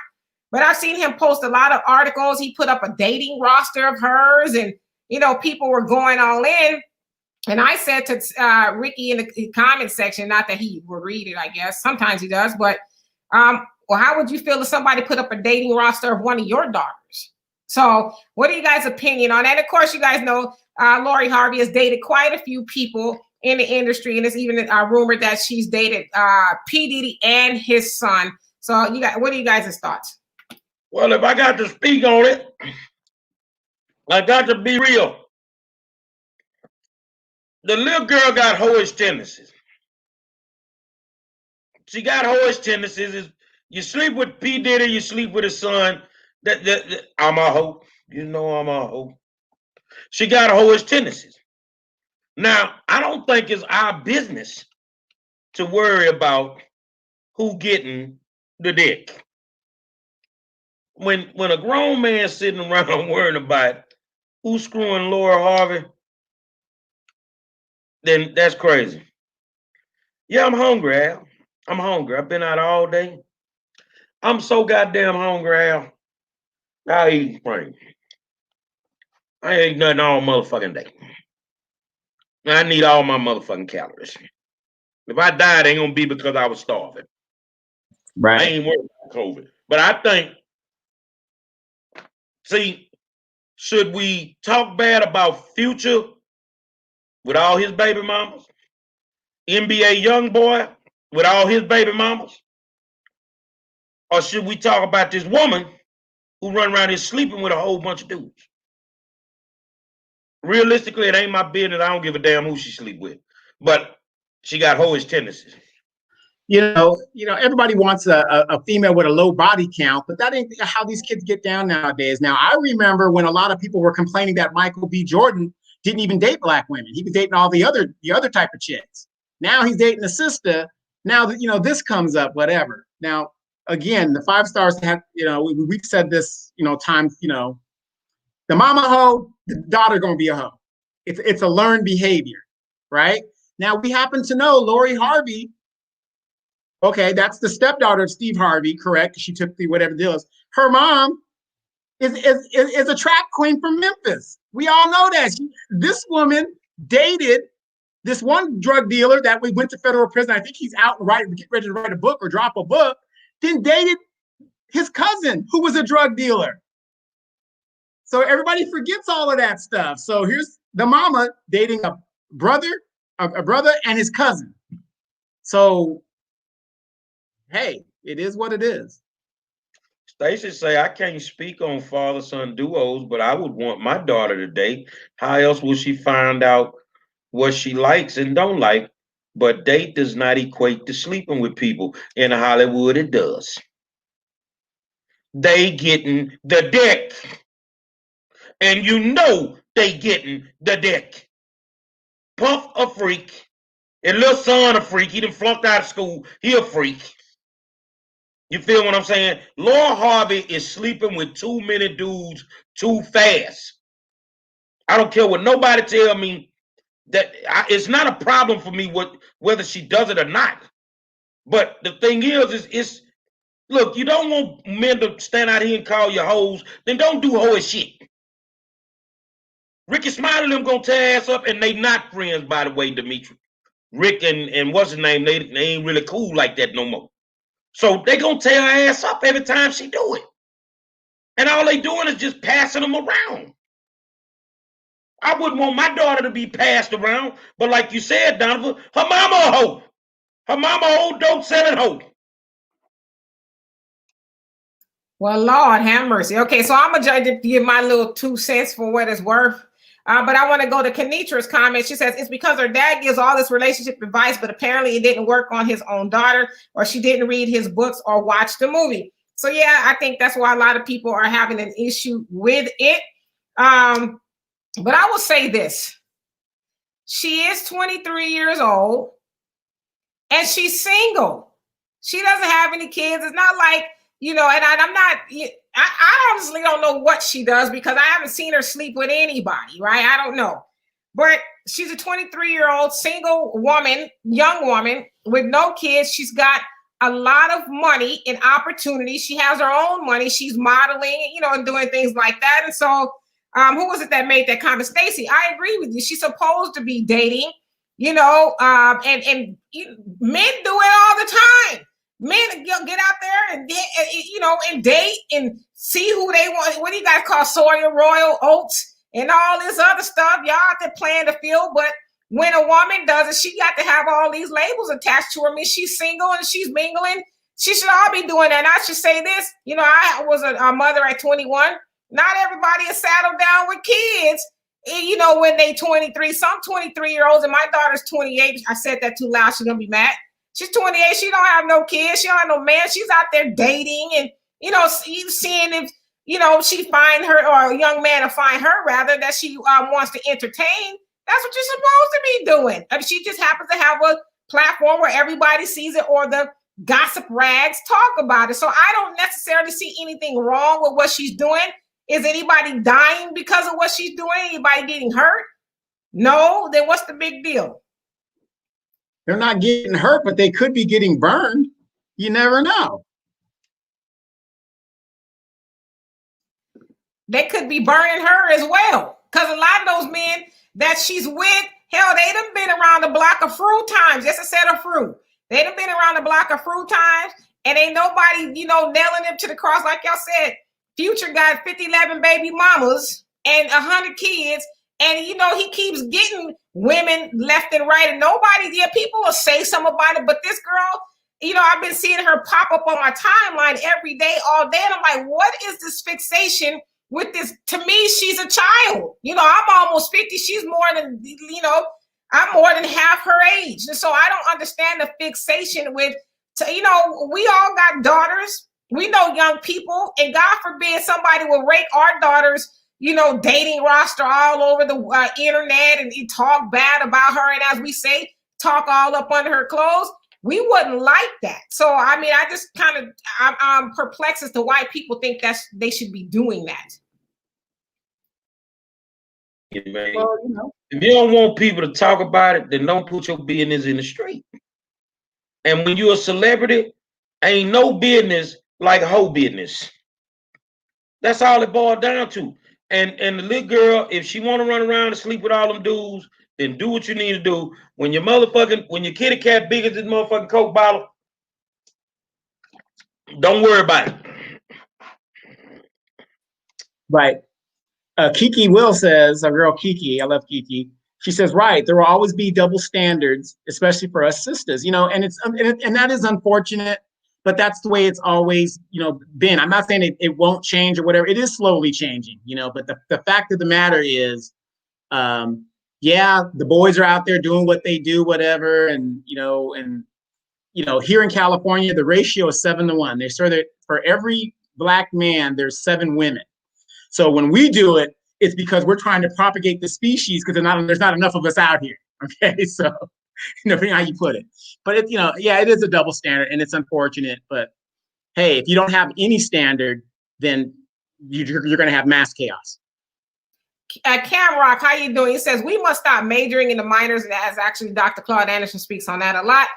but I've seen him post a lot of articles. He put up a dating roster of hers, and people were going all in. And I said to Ricky in the comment section, not that he will read it, I guess. Sometimes he does. But well, how would you feel if somebody put up a dating roster of one of your daughters? So what are you guys' opinion on that? Of course, you guys know Lori Harvey has dated quite a few people in the industry. And it's even rumored that she's dated P. Diddy and his son. So what are you guys' thoughts? Well, if I got to speak on it, I got to be real. The little girl got hoish tendencies. She got hoish tendencies. You sleep with P. Diddy, you sleep with his son. I'm a hoe. I'm a hoe. She got hoish tendencies. Now, I don't think it's our business to worry about who getting the dick. When a grown man sitting around worrying about who's screwing Laura Harvey, then that's crazy. Yeah, I'm hungry, Al. I'm hungry. I've been out all day. I'm so goddamn hungry, Al. I'll eat spring. I ain't nothing all motherfucking day. I need all my motherfucking calories. If I died, it ain't gonna be because I was starving. Right. I ain't worried about COVID. But I think, should we talk bad about Future with all his baby mamas? NBA Youngboy with all his baby mamas? Or should we talk about this woman who run around here sleeping with a whole bunch of dudes? Realistically, it ain't my business. I don't give a damn who she sleep with. But she got hoish tendencies. Everybody wants a female with a low body count, but that ain't how these kids get down nowadays. Now, I remember when a lot of people were complaining that Michael B. Jordan didn't even date Black women. He was dating all the other type of chicks. Now he's dating a sister. Now that, this comes up, whatever. Now, again, the 5 stars have, we've said this, times, the mama hoe, the daughter gonna be a hoe. It's a learned behavior. right? Now, we happen to know Lori Harvey. Okay, that's the stepdaughter of Steve Harvey, correct? She took the whatever deal is. Her mom is a trap queen from Memphis. We all know that. This woman dated this one drug dealer that we went to federal prison. I think he's out get ready to write a book or drop a book. Then dated his cousin, who was a drug dealer. So everybody forgets all of that stuff. So here's the mama dating a brother and his cousin. So, hey, it is what it is. Stacey say, I can't speak on father-son duos, but I would want my daughter to date. How else will she find out what she likes and don't like? But date does not equate to sleeping with people. In Hollywood, it does. They getting the dick. And you know they getting the dick. Puff a freak. And little son a freak. He done flunked out of school. He a freak. You feel what I'm saying? Laura Harvey is sleeping with too many dudes too fast. I don't care what nobody tell me. It's not a problem for me whether she does it or not. But the thing is look, you don't want men to stand out here and call you hoes, then don't do hoe shit. Ricky Smiley and them gonna tear ass up, and they not friends, by the way, Dimitri. Rick and what's his name, they ain't really cool like that no more. So they gonna tear her ass up every time she do it. And all they doing is just passing them around. I wouldn't want my daughter to be passed around, but like you said, Donovan, her mama a hoe. Her mama old dope selling hoe. Well, Lord have mercy. Okay, so I'm going to give my little 2 cents for what it's worth. But I want to go to Kenitra's comment. She says, it's because her dad gives all this relationship advice, but apparently it didn't work on his own daughter, or she didn't read his books or watch the movie. So, yeah, I think that's why a lot of people are having an issue with it. But I will say this. She is 23 years old, and she's single. She doesn't have any kids. It's not like, you know, and I'm not, I honestly don't know what she does because I haven't seen her sleep with anybody, right? I don't know. But she's a 23-year-old single woman, young woman with no kids. She's got a lot of money and opportunity. She has her own money. She's modeling, you know, and doing things like that. And so who was it that made that comment? Stacey, I agree with you. She's supposed to be dating, you know, and men do it all the time. Men get out there and you know, and date and see who they want. What do you guys call Sawyer Royal Oats and all this other stuff? Y'all out there playing the field, but when a woman does it, she got to have all these labels attached to her. I mean, she's single and she's mingling. She should all be doing that. And I should say this, you know, I was a mother at 21. Not everybody is saddled down with kids, you know, when they 23. Some 23-year-olds, and my daughter's 28. I said that too loud. She's going to be mad. She's 28. She don't have no kids. She don't have no man. She's out there dating and, you know, seeing if, you know, she find her, or a young man to find her, rather, that she wants to entertain. That's what you're supposed to be doing. I mean, she just happens to have a platform where everybody sees it, or the gossip rags talk about it. So I don't necessarily see anything wrong with what she's doing. Is anybody dying because of what she's doing? Anybody getting hurt? No. Then what's the big deal? They're not getting hurt, but they could be getting burned. You never know. They could be burning her as well. Because a lot of those men that she's with, hell, they done been around the block a few times. Just a set of fruit. They done been around the block a few times, and ain't nobody, you know, nailing them to the cross. Like y'all said, Future got 11 baby mamas and 100 kids. And, you know, he keeps getting women left and right. And nobody, yeah, people will say something about it. But this girl, you know, I've been seeing her pop up on my timeline every day, all day. And I'm like, what is this fixation with this? To me, she's a child. You know, I'm almost 50. She's more than, you know, I'm more than half her age. And so I don't understand the fixation with, you know, we all got daughters. We know young people. And God forbid somebody will rake our daughters, you know, dating roster all over the internet and talk bad about her. And as we say, talk all up under her clothes. We wouldn't like that. So, I mean, I just kind of, I'm perplexed as to why people think they should be doing that. man. Well, you know. If you don't want people to talk about it, then don't put your business in the street. And when you're a celebrity, ain't no business like hoe business. That's all it boils down to. And the little girl, if she want to run around and sleep with all them dudes, then do what you need to do. When your kitty cat big as this motherfucking Coke bottle, don't worry about it. Right. Kiki Will says, our girl Kiki, I love Kiki. She says, right, there will always be double standards, especially for us sisters, you know, and that is unfortunate, but that's the way it's always, you know, been. I'm not saying it won't change or whatever. It is slowly changing, you know, but the fact of the matter is, yeah, the boys are out there doing what they do, whatever, and here in California, the ratio is 7-1. They say that for every Black man, there's 7 women. So when we do it, it's because we're trying to propagate the species because there's not enough of us out here. Okay, so depending on how you put it, but it is a double standard and it's unfortunate. But hey, if you don't have any standard, then you're going to have mass chaos. Cam Rock, how you doing? He says we must stop majoring in the minors, and as actually Dr. Claude Anderson speaks on that a lot.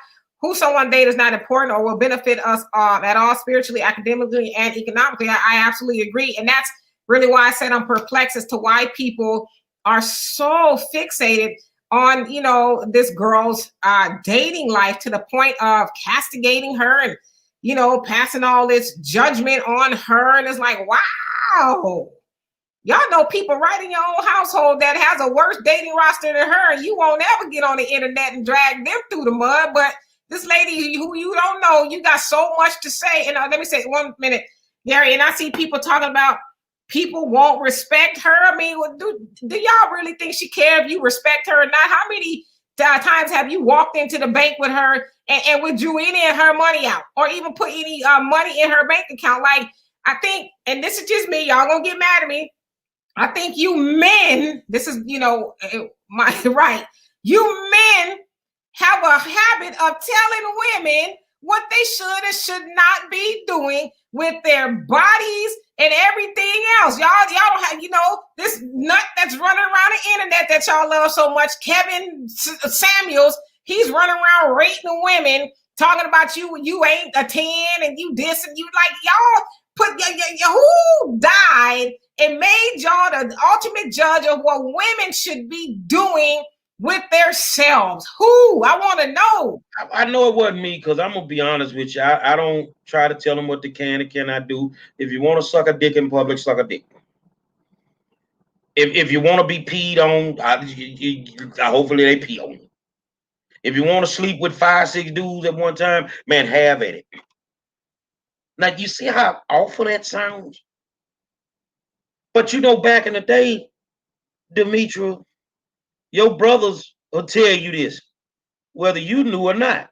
Who someone date is not important or will benefit us at all spiritually, academically, and economically. I absolutely agree, and that's really why I said I'm perplexed as to why people are so fixated on, you know, this girl's dating life to the point of castigating her and, you know, passing all this judgment on her. And it's like, wow, y'all know people right in your own household that has a worse dating roster than her. And you won't ever get on the internet and drag them through the mud. But this lady who you don't know, you got so much to say. And let me say 1 minute, Gary, and I see people talking about people won't respect her. I mean, do y'all really think she cares if you respect her or not? How many times have you walked into the bank with her and withdrew any of her money out or even put any money in her bank account? Like, I think, and this is just me, y'all gonna get mad at me. I think you men, this is, you know, right. You men have a habit of telling women what they should and should not be doing with their bodies and everything else. Y'all don't have, you know, this nut that's running around the internet that y'all love so much, Kevin Samuels, he's running around rating women, talking about you ain't a 10 and you this and you, like, y'all put who died and made y'all the ultimate judge of what women should be doing with themselves. Who? I want to know. I know it wasn't me, because I'm gonna be honest with you. I don't try to tell them what they can and cannot do. If you want to suck a dick in public, suck a dick. If you want to be peed on, hopefully they pee on you. If you want to sleep with 5-6 dudes at one time, man, have at it. Now you see how awful that sounds. But you know, back in the day, Demetra, your brothers will tell you this, whether you knew or not.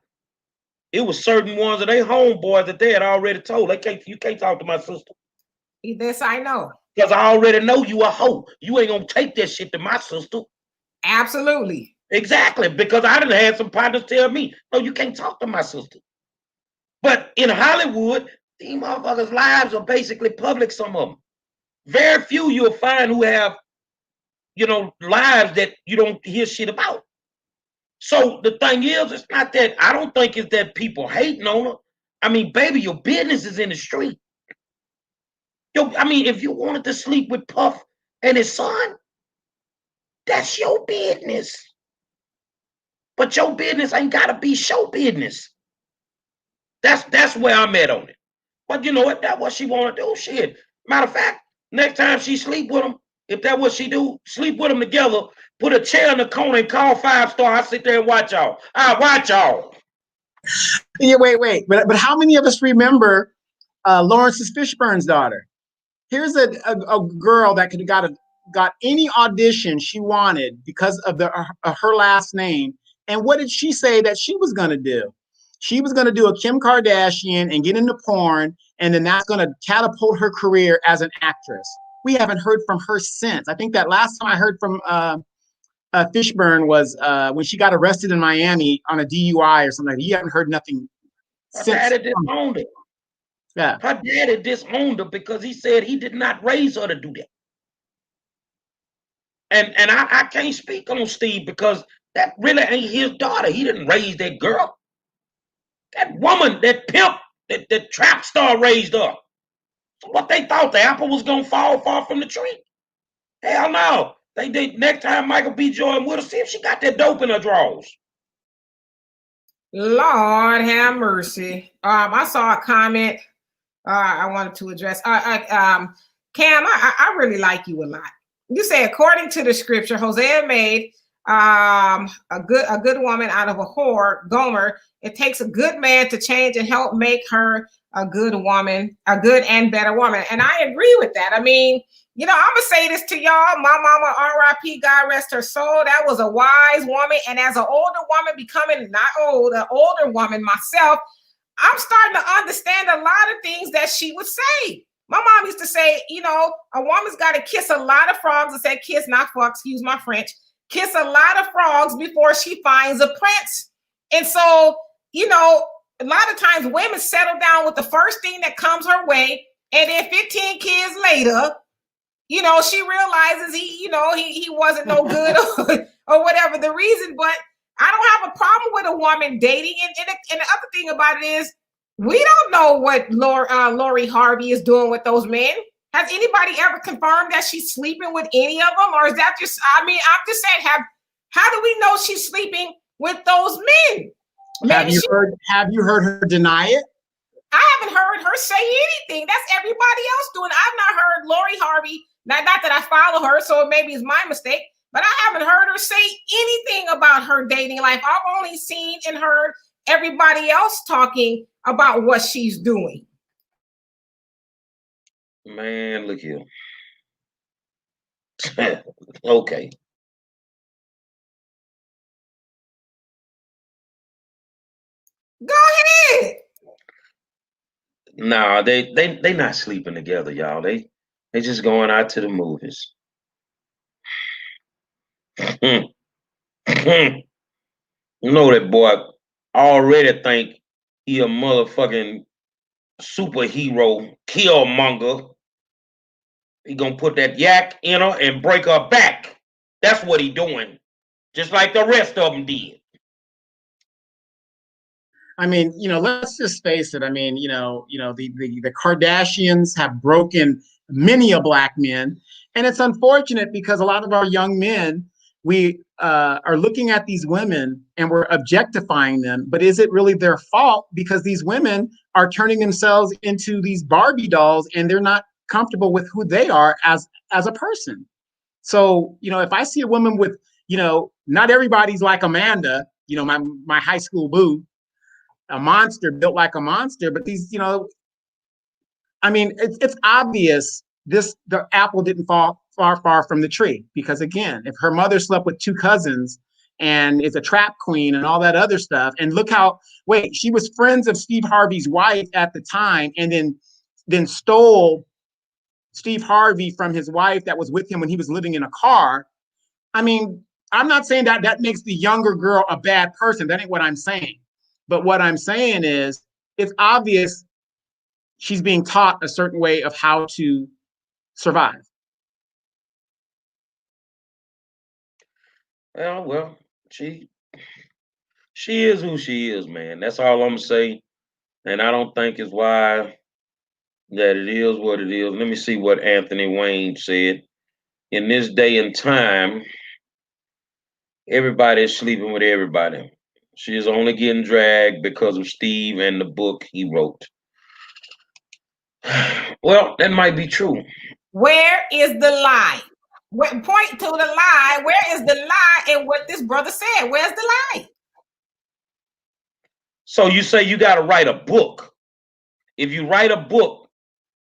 It was certain ones of their homeboys that they had already told. You can't talk to my sister. This I know. Because I already know you a hoe. You ain't gonna take that shit to my sister. Absolutely. Exactly. Because I done had some partners tell me, no, you can't talk to my sister. But in Hollywood, these motherfuckers' lives are basically public, some of them. Very few you'll find who have, you know, lives that you don't hear shit about. So the thing is, it's not that, I don't think it's that people hating on her. I mean, baby, your business is in the street. I mean, if you wanted to sleep with Puff and his son, that's your business. But your business ain't gotta be show business. That's where I'm at on it. But you know what? That's what she wanna do. Shit. Matter of fact, next time she sleep with him, if that's what she do, sleep with them together, put a chair in the corner and call 5 Star. I sit there and watch y'all. I watch y'all. Yeah, wait. But how many of us remember Lawrence's Fishburne's daughter? Here's a girl that could have got any audition she wanted because of her last name. And what did she say that she was going to do? She was going to do a Kim Kardashian and get into porn, and then that's going to catapult her career as an actress. We haven't heard from her since. I think that last time I heard from Fishburne was when she got arrested in Miami on a DUI or something. You haven't heard nothing since. Her daddy disowned her. Yeah. Her daddy disowned her because he said he did not raise her to do that. And I can't speak on Steve because that really ain't his daughter. He didn't raise that girl. That woman, that pimp, that trap star raised her. So what they thought, the apple was gonna fall far from the tree? Hell no. They did. Next time Michael B. Jordan with her, see if she got that dope in her drawers. Lord have mercy. I saw a comment I wanted to address. Cam, I really like you a lot. You say, according to the scripture, Hosea made a good woman out of a whore, Gomer. It takes a good man to change and help make her a good woman, a good and better woman. And I agree with that. I mean, you know, I'm gonna say this to y'all. My mama, R.I.P., God rest her soul. That was a wise woman. And as an older woman, becoming not old, an older woman myself, I'm starting to understand a lot of things that she would say. My mom used to say, you know, a woman's got to kiss a lot of frogs. I said kiss, not fuck, excuse my French. Kiss a lot of frogs before she finds a prince. And so, you know, a lot of times women settle down with the first thing that comes her way. And then 15 kids later, you know, she realizes he wasn't no good or whatever the reason. But I don't have a problem with a woman dating. And the other thing about it is, we don't know what Lori Harvey is doing with those men. Has anybody ever confirmed that she's sleeping with any of them? Or is that just, I mean, I'm just saying, how do we know she's sleeping with those men? Have you heard her deny it? I haven't heard her say anything. That's everybody else doing. I've not heard Lori Harvey, not that I follow her, so maybe it's my mistake, but I haven't heard her say anything about her dating life. I've only seen and heard everybody else talking about what she's doing. Man, look here. Okay. Go ahead. Nah, they not sleeping together, y'all. They just going out to the movies. You know that boy already think he a motherfucking superhero killmonger. He gonna put that yak in her and break her back. That's what he doing. Just like the rest of them did. I mean, you know, let's just face it. I mean, the Kardashians have broken many a black men. And it's unfortunate because a lot of our young men, we are looking at these women and we're objectifying them. But is it really their fault? Because these women are turning themselves into these Barbie dolls and they're not comfortable with who they are as a person. So, you know, if I see a woman with, you know, not everybody's like Amanda, you know, my high school boo, a monster built like a monster, but these, you know, I mean, it's obvious the apple didn't fall far from the tree, because again, if her mother slept with two cousins and is a trap queen and all that other stuff, and look how, she was friends of Steve Harvey's wife at the time, and then stole Steve Harvey from his wife that was with him when he was living in a car. I mean, I'm not saying that makes the younger girl a bad person. That ain't what I'm saying. But what I'm saying is, it's obvious she's being taught a certain way of how to survive. Well, she is who she is, man. That's all I'm gonna say. And I don't think it's why that it is what it is. Let me see what Anthony Wayne said. In this day and time, everybody is sleeping with everybody. She is only getting dragged because of Steve and the book he wrote. Well, that might be true. Where is the lie? Point to the lie. Where is the lie in what this brother said? Where's the lie? So you say you got to write a book. If you write a book,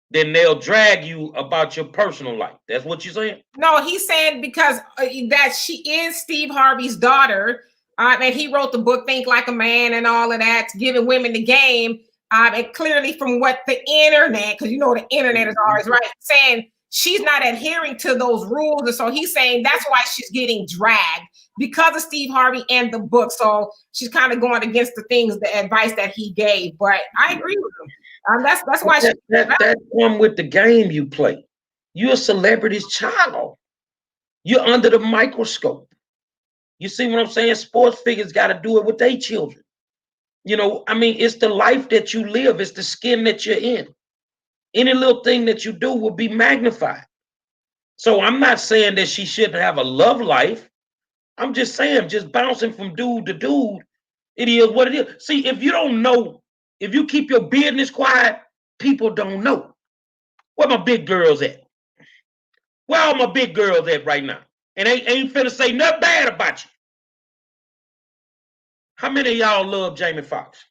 then they'll drag you about your personal life. That's what you're saying? No, he's saying because that she is Steve Harvey's daughter, and he wrote the book Think Like a Man and all of that, giving women the game. And clearly from what the internet, because you know the internet is always right, saying she's not adhering to those rules. And so he's saying that's why she's getting dragged, because of Steve Harvey and the book. So she's kind of going against the advice that he gave. But I agree with him. That's why that one with the game you play. You're a celebrity's child. You're under the microscope. You see what I'm saying? Sports figures got to do it with their children. You know, I mean, it's the life that you live. It's the skin that you're in. Any little thing that you do will be magnified. So I'm not saying that she shouldn't have a love life. I'm just saying, just bouncing from dude to dude, it is what it is. See, if you don't know, if you keep your business quiet, people don't know. Where my big girls at? Where all my big girls at right now? And ain't finna say nothing bad about you. How many of y'all love Jamie Foxx?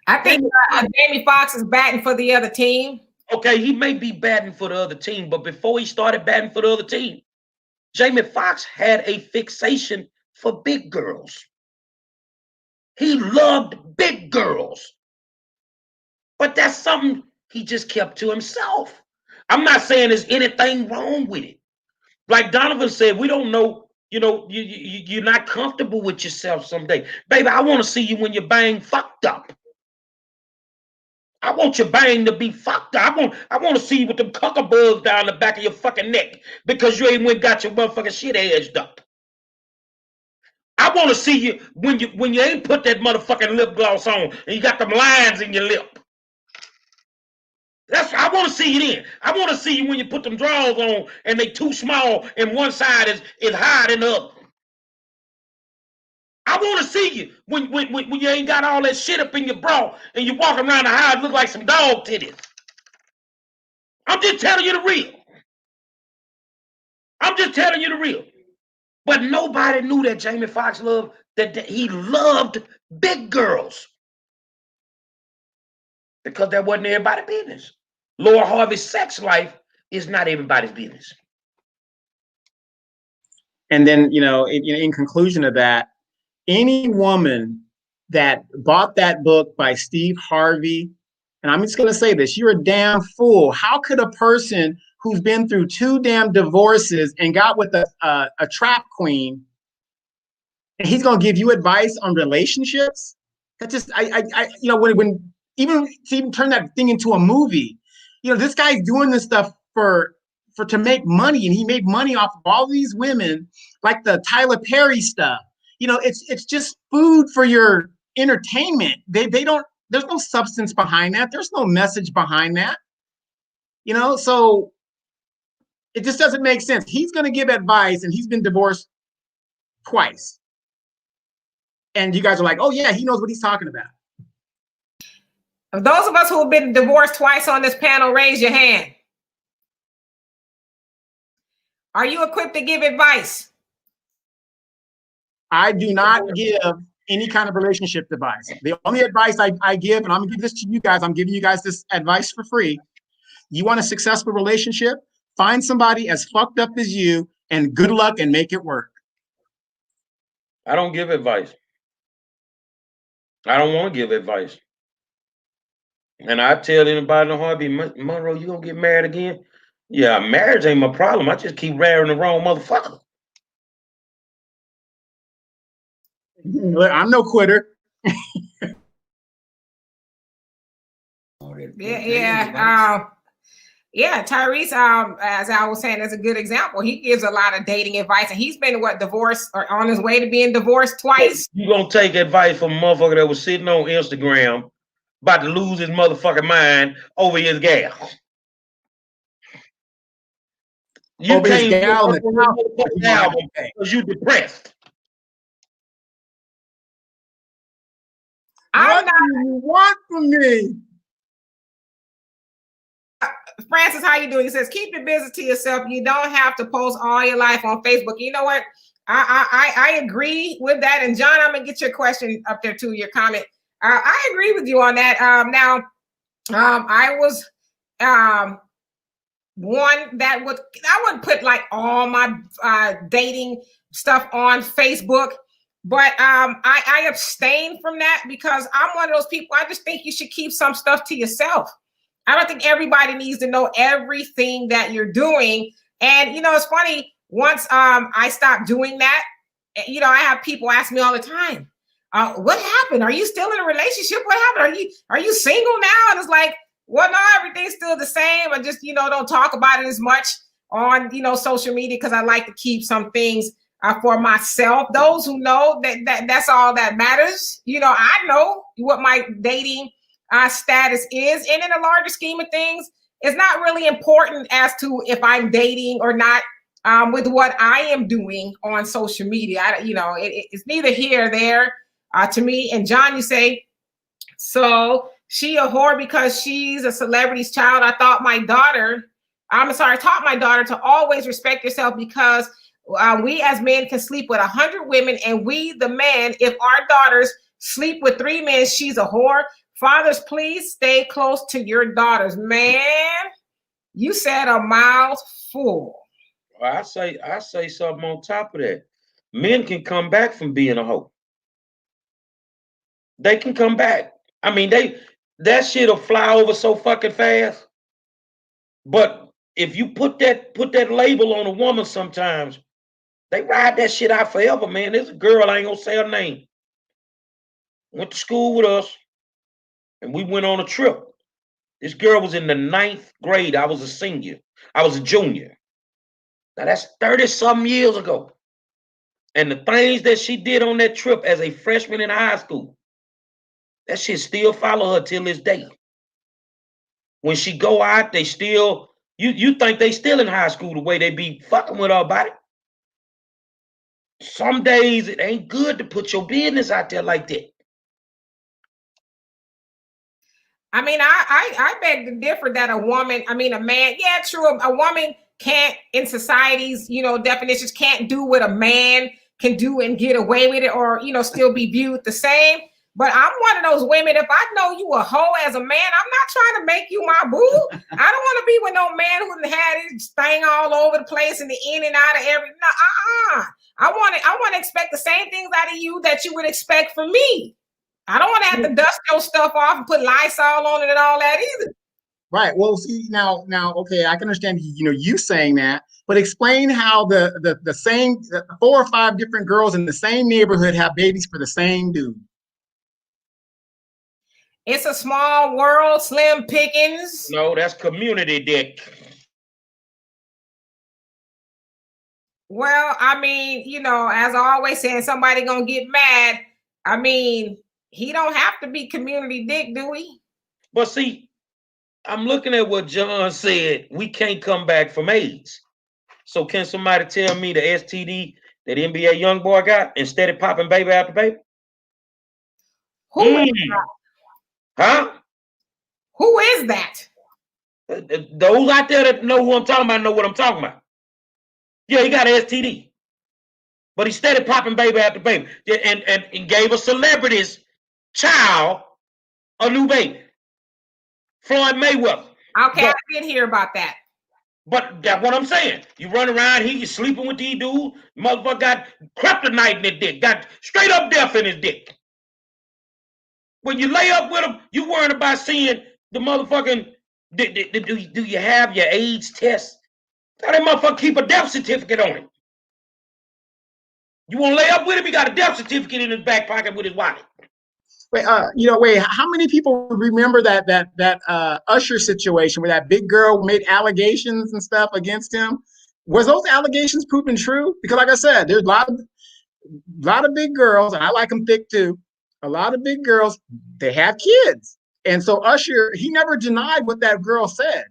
I think Jamie Foxx is batting for the other team. Okay, he may be batting for the other team, but before he started batting for the other team, Jamie Foxx had a fixation for big girls. He loved big girls. But that's something he just kept to himself. I'm not saying there's anything wrong with it. Like Donovan said, we don't know, you know, you're not comfortable with yourself someday. Baby, I want to see you when you're bang fucked up. I want your bang to be fucked up. I want to see you with them cuckabugs down the back of your fucking neck because you ain't went got your motherfucking shit edged up. I want to see you when you ain't put that motherfucking lip gloss on and you got them lines in your lip. I want to see you then. I want to see you when you put them drawers on and they too small and one side is higher than the other. I want to see you when you ain't got all that shit up in your bra and you walk around the house look like some dog titties. I'm just telling you the real. I'm just telling you the real. But nobody knew that Jamie Foxx loved that he loved big girls because that wasn't everybody's business. Laura Harvey's sex life is not everybody's business. And then, you know, in conclusion of that, any woman that bought that book by Steve Harvey, and I'm just going to say this, you're a damn fool. How could a person who's been through 2 damn divorces and got with a trap queen, and he's going to give you advice on relationships? That just, you know, when even to even turn that thing into a movie, you know, this guy's doing this stuff to make money, and he made money off of all these women, like the Tyler Perry stuff. You know, it's just food for your entertainment. They don't. There's no substance behind that. There's no message behind that. You know, so it just doesn't make sense. He's going to give advice, and he's been divorced twice. And you guys are like, oh yeah, he knows what he's talking about. Those of us who have been divorced twice on this panel, raise your hand. Are you equipped to give advice? I do not give any kind of relationship advice. The only advice I give, and I'm gonna give this to you guys, I'm giving you guys this advice for free. You want a successful relationship? Find somebody as fucked up as you, and good luck and make it work. I don't give advice. I don't want to give advice. And I tell anybody in Harvey, Monroe, you gonna get married again? Yeah, marriage ain't my problem. I just keep marrying the wrong motherfucker. I'm no quitter. Yeah, Tyrese, as I was saying, is a good example. He gives a lot of dating advice, and he's been divorced or on his way to being divorced twice. You gonna take advice from a motherfucker that was sitting on Instagram about to lose his motherfucking mind over his gal. You over can't his gal because you depressed. What do you want from me? Francis, how you doing? He says, keep your business to yourself. You don't have to post all your life on Facebook. You know what? I agree with that. And John, I'm gonna get your question up there too, your comment. I agree with you on that. I was one that I wouldn't put like all my dating stuff on Facebook, but I abstain from that because I'm one of those people. I just think you should keep some stuff to yourself. I don't think everybody needs to know everything that you're doing. And you know, it's funny. Once I stopped doing that, you know, I have people ask me all the time, "What happened? Are you still in a relationship? What happened? Are you single now?" And it's like, well, no, everything's still the same. I just, you know, don't talk about it as much. on, social media because I like to keep some things for myself. Those who know that's all that matters. I know what my dating status is, and in the larger scheme of things, it's not really important as to if I'm dating or not. With what I am doing on social media, it's neither here or there to me. And John, you say, so she a whore because she's a celebrity's child. I taught my daughter to always respect yourself because we as men can sleep with 100 women, and we, the man, if our daughters sleep with 3 men, she's a whore. Fathers, please stay close to your daughters. Man, you said a mouthful. I say something on top of that. Men can come back from being a hoe. They can come back. I mean, that shit'll fly over so fucking fast. But if you put that label on a woman, sometimes they ride that shit out forever, man. There's a girl, I ain't gonna say her name, went to school with us, and we went on a trip. This girl was in the 9th grade. I was a senior. I was a junior. Now that's 30-something years ago. And the things that she did on that trip as a freshman in high school, that shit still follow her till this day. When she go out, they still, you think they still in high school the way they be fucking with her about it. Some days it ain't good to put your business out there like that. I mean, I beg to differ that a man, yeah, true, a woman can't, in society's, definitions, can't do what a man can do and get away with it, or, still be viewed the same. But I'm one of those women, if I know you a hoe as a man, I'm not trying to make you my boo. I don't want to be with no man who had his thing all over the place and the in and out of every, I want to expect the same things out of you that you would expect from me. I don't want to have to dust your stuff off and put Lysol on it and all that either. Right. Well, see, now, okay, I can understand, you saying that, but explain how the same 4 or 5 different girls in the same neighborhood have babies for the same dude. It's a small world, slim pickings. No, that's community dick. Well, I mean, as I always say, somebody gonna get mad. I mean, he don't have to be community dick, do we? But see, I'm looking at what John said. We can't come back from AIDS. So can somebody tell me the STD that NBA young boy got instead of popping baby after baby? Who is that? Huh? Who is that? Those out there that know who I'm talking about know what I'm talking about. Yeah, he got an STD. But he started popping baby after baby. And gave a celebrity's child a new baby. Floyd Mayweather. Okay, I did hear about that. But that's what I'm saying. You run around here, you sleeping with these dudes. Motherfucker got kryptonite in his dick. Got straight up death in his dick. When you lay up with him, you worrying about seeing the motherfucking, do you have your AIDS test? Tell that motherfucker keep a death certificate on it. You want to lay up with him, he got a death certificate in his back pocket with his wallet. Wait, how many people remember that Usher situation where that big girl made allegations and stuff against him? Was those allegations proven true? Because like I said, there's a lot of big girls, and I like them thick too. A lot of big girls, they have kids. And so Usher, he never denied what that girl said.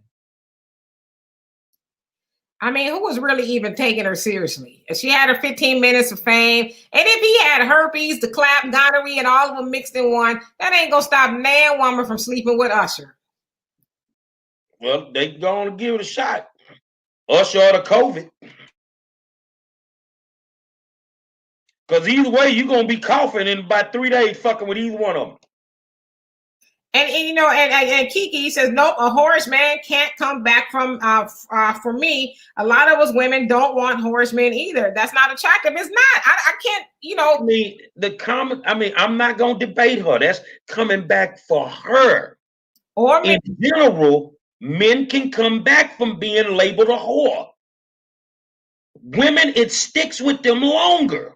I mean, who was really even taking her seriously? She had her 15 minutes of fame. And if he had herpes, the clap, gonorrhea, and all of them mixed in one, that ain't going to stop man woman from sleeping with Usher. Well, they going to give it a shot. Usher or the COVID. Because either way, you're going to be coughing in about 3 days fucking with either one of them. And Kiki says, nope, a whorish man can't come back from, for me. A lot of us women don't want whorish men either. That's not attractive. It's not. I can't, I mean, I'm not going to debate her. That's coming back for her. Or in general, men can come back from being labeled a whore. Women, it sticks with them longer.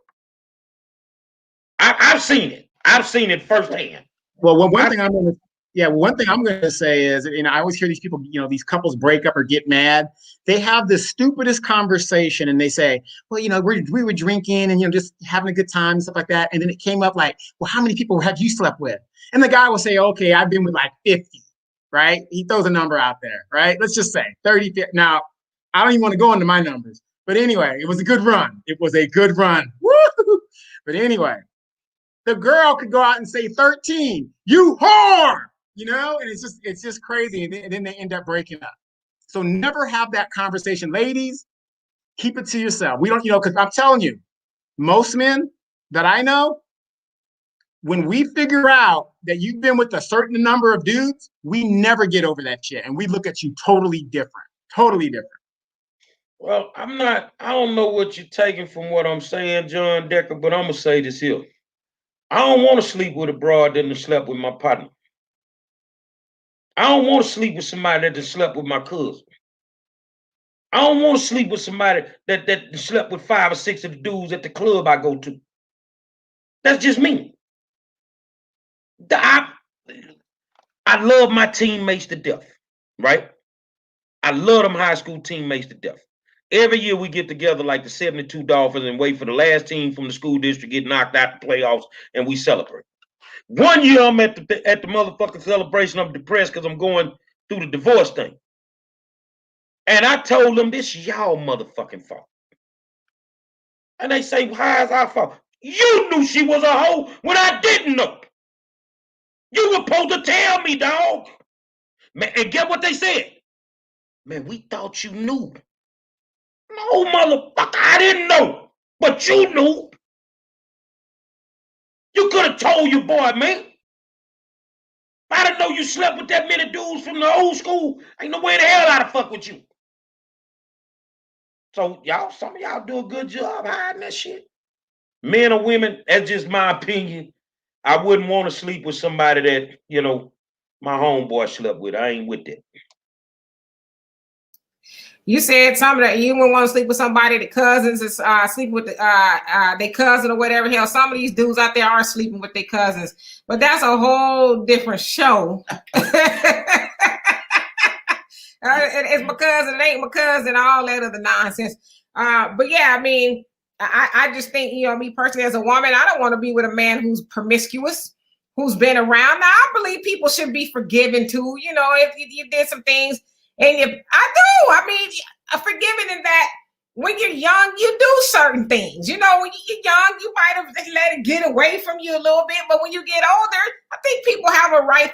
I've seen it. I've seen it firsthand. Well, one thing I know Yeah, one thing I'm going to say is, I always hear these people, these couples break up or get mad. They have the stupidest conversation and they say, well, we were drinking and, just having a good time and stuff like that. And then it came up like, well, how many people have you slept with? And the guy will say, okay, I've been with like 50, right? He throws a number out there, right? Let's just say 30. Now, I don't even want to go into my numbers. But anyway, it was a good run. It was a good run. Woo! But anyway, the girl could go out and say 13, you whore! And it's just crazy. And then they end up breaking up. So never have that conversation. Ladies, keep it to yourself. We don't, because I'm telling you, most men that I know, when we figure out that you've been with a certain number of dudes, we never get over that shit. And we look at you totally different. Totally different. Well, I don't know what you're taking from what I'm saying, John Decker, but I'm going to say this here. I don't want to sleep with a broad that done slept with my partner. I don't want to sleep with somebody that slept with my cousin. I don't want to sleep with somebody that slept with 5 or 6 of the dudes at the club I go to. That's just me. I love my teammates to death, right? I love them high school teammates to death. Every year we get together like the 72 Dolphins and wait for the last team from the school district to get knocked out the playoffs, and we celebrate. One year I'm at the motherfucking celebration. I'm depressed because I'm going through the divorce thing. And I told them, this is y'all motherfucking fault. And they say, how is our fault? You knew she was a hoe when I didn't know. You were supposed to tell me, dog. Man, and get what they said? Man, we thought you knew. No, motherfucker, I didn't know. But you knew. You could have told your boy, man. I didn't know you slept with that many dudes from the old school. Ain't no way in the hell I'd fuck with you. So some of y'all do a good job hiding that shit. Men or women, that's just my opinion. I wouldn't want to sleep with somebody that, my homeboy slept with. I ain't with that. You said something that you wouldn't want to sleep with somebody that cousins is sleeping with their cousin or whatever. Hell, some of these dudes out there are sleeping with their cousins, but that's a whole different show. It's my cousin, it ain't my cousin, all that other nonsense. But yeah, I mean, I just think, me personally as a woman, I don't want to be with a man who's promiscuous, who's been around. Now, I believe people should be forgiven too. If you did some things. And I mean, forgiving in that when you're young, you do certain things. When you're young, you might have let it get away from you a little bit. But when you get older, I think people have a right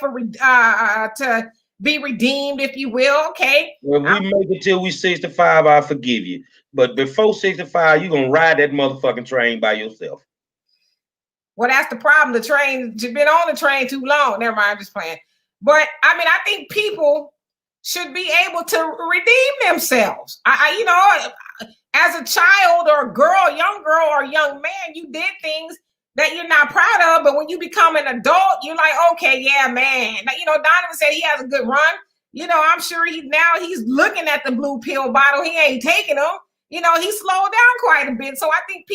to be redeemed, if you will. Okay. Well, we make it till we 65, I forgive you. But before 65, you're going to ride that motherfucking train by yourself. Well, that's the problem. The train, you've been on the train too long. Never mind, I'm just playing. But I mean, I think people should be able to redeem themselves. As a child or a young girl or young man, you did things that you're not proud of, but when you become an adult, you're like, okay, yeah, man. Donovan said he has a good run. I'm sure he's looking at the blue pill bottle. He ain't taking them. He slowed down quite a bit. So I think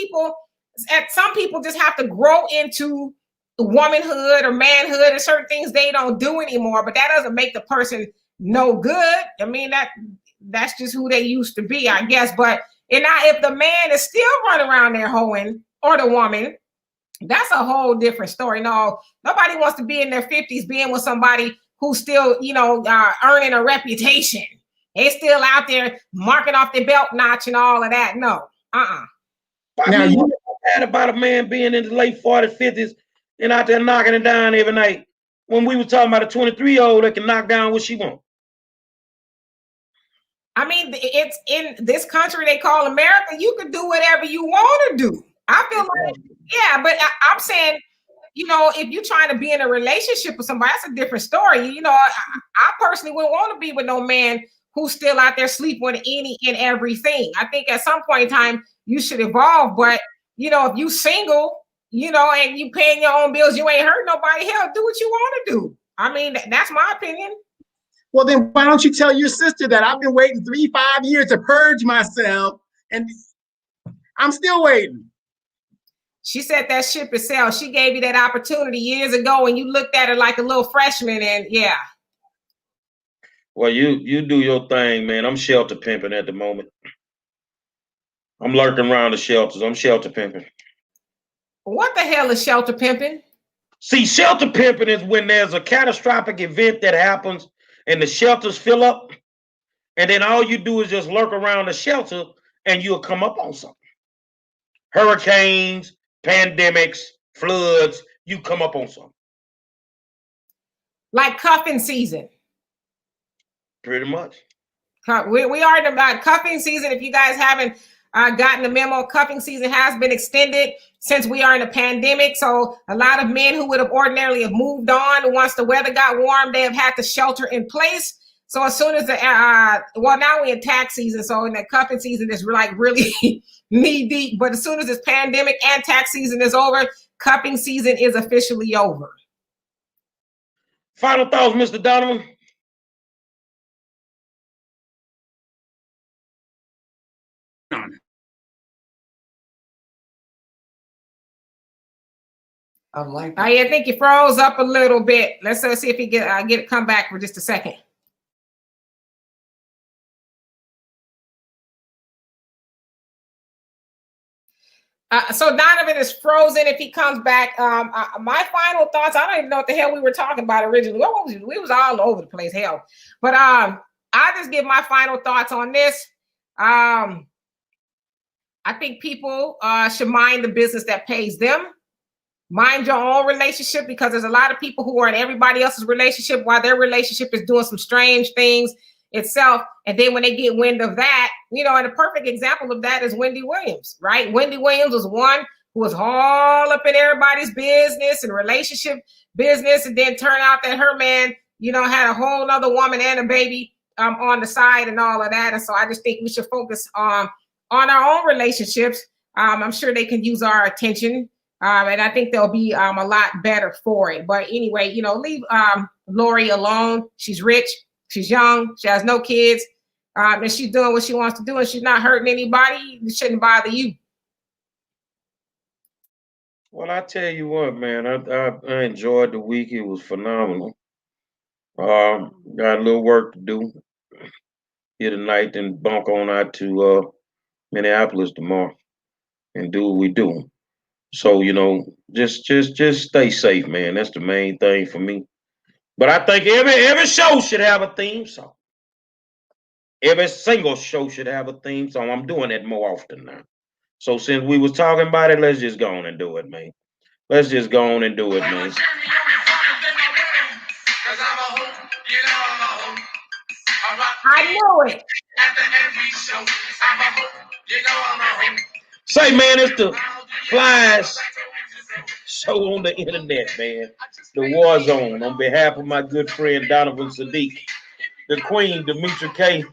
some people just have to grow into womanhood or manhood and certain things they don't do anymore, but that doesn't make the person no good. I mean, that's just who they used to be, I guess. But if the man is still running around there hoeing, or the woman, that's a whole different story. No, nobody wants to be in their 50s being with somebody who's still, earning a reputation. They still out there marking off their belt notch and all of that. No, Now, you mad about a man being in the late 40s, 50s, and out there knocking it down every night when we were talking about a 23-year-old that can knock down what she wants. I mean, it's in this country they call America. You can do whatever you want to do. I feel like, yeah, but I'm saying, if you're trying to be in a relationship with somebody, that's a different story. I personally wouldn't want to be with no man who's still out there sleeping with any and everything. I think at some point in time, you should evolve. But, if you single, and you paying your own bills, you ain't hurt nobody, hell, do what you want to do. I mean, that's my opinion. Well, then why don't you tell your sister that I've been waiting 3-5 years to purge myself, and I'm still waiting. She said that ship is sailed. She gave you that opportunity years ago, and you looked at her like a little freshman, and yeah. Well, you do your thing, man. I'm shelter pimping at the moment. I'm lurking around the shelters. I'm shelter pimping. What the hell is shelter pimping? See, shelter pimping is when there's a catastrophic event that happens and the shelters fill up, and then all you do is just lurk around the shelter and you'll come up on something. Hurricanes, pandemics, floods, you come up on something. Like cuffing season. Pretty much. We are in about cuffing season. If you guys haven't gotten the memo, cuffing season has been extended since we are in a pandemic. So a lot of men who would have ordinarily have moved on once the weather got warm, they have had to shelter in place. So as soon as now we're in tax season. So in the cuffing season is like really knee deep. But as soon as this pandemic and tax season is over, cuffing season is officially over. Final thoughts, Mr. Donovan? I think you froze up a little bit. Let's see if he get come back for just a second. So Donovan is frozen. If he comes back, my final thoughts. I don't even know what the hell we were talking about originally. We was all over the place, hell. But I just give my final thoughts on this. I think people should mind the business that pays them. Mind your own relationship, because there's a lot of people who are in everybody else's relationship while their relationship is doing some strange things itself. And then when they get wind of that, and a perfect example of that is Wendy Williams, right? Wendy Williams was one who was all up in everybody's business and relationship business. And then turned out that her man, had a whole nother woman and a baby on the side and all of that. And so I just think we should focus on our own relationships. I'm sure they can use our attention. And I think they'll be a lot better for it. But anyway, leave Lori alone. She's rich. She's young. She has no kids. And she's doing what she wants to do. And she's not hurting anybody. It shouldn't bother you. Well, I tell you what, man, I enjoyed the week. It was phenomenal. Got a little work to do here tonight, then bunk on out to Minneapolis tomorrow and do what we do. So, just stay safe, man. That's the main thing for me. But I think every show should have a theme song. Every single show should have a theme song. I'm doing that more often now. So since we was talking about it, let's just go on and do it, man. Let's just go on and do it, man. I knew it. Say, man, it's the flyest show on the internet, man. The War Zone. On behalf of my good friend Donovan Sadiq, the Queen Demetra K.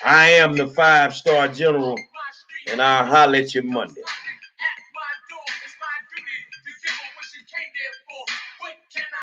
I am the 5-star general, and I'll holler at you Monday.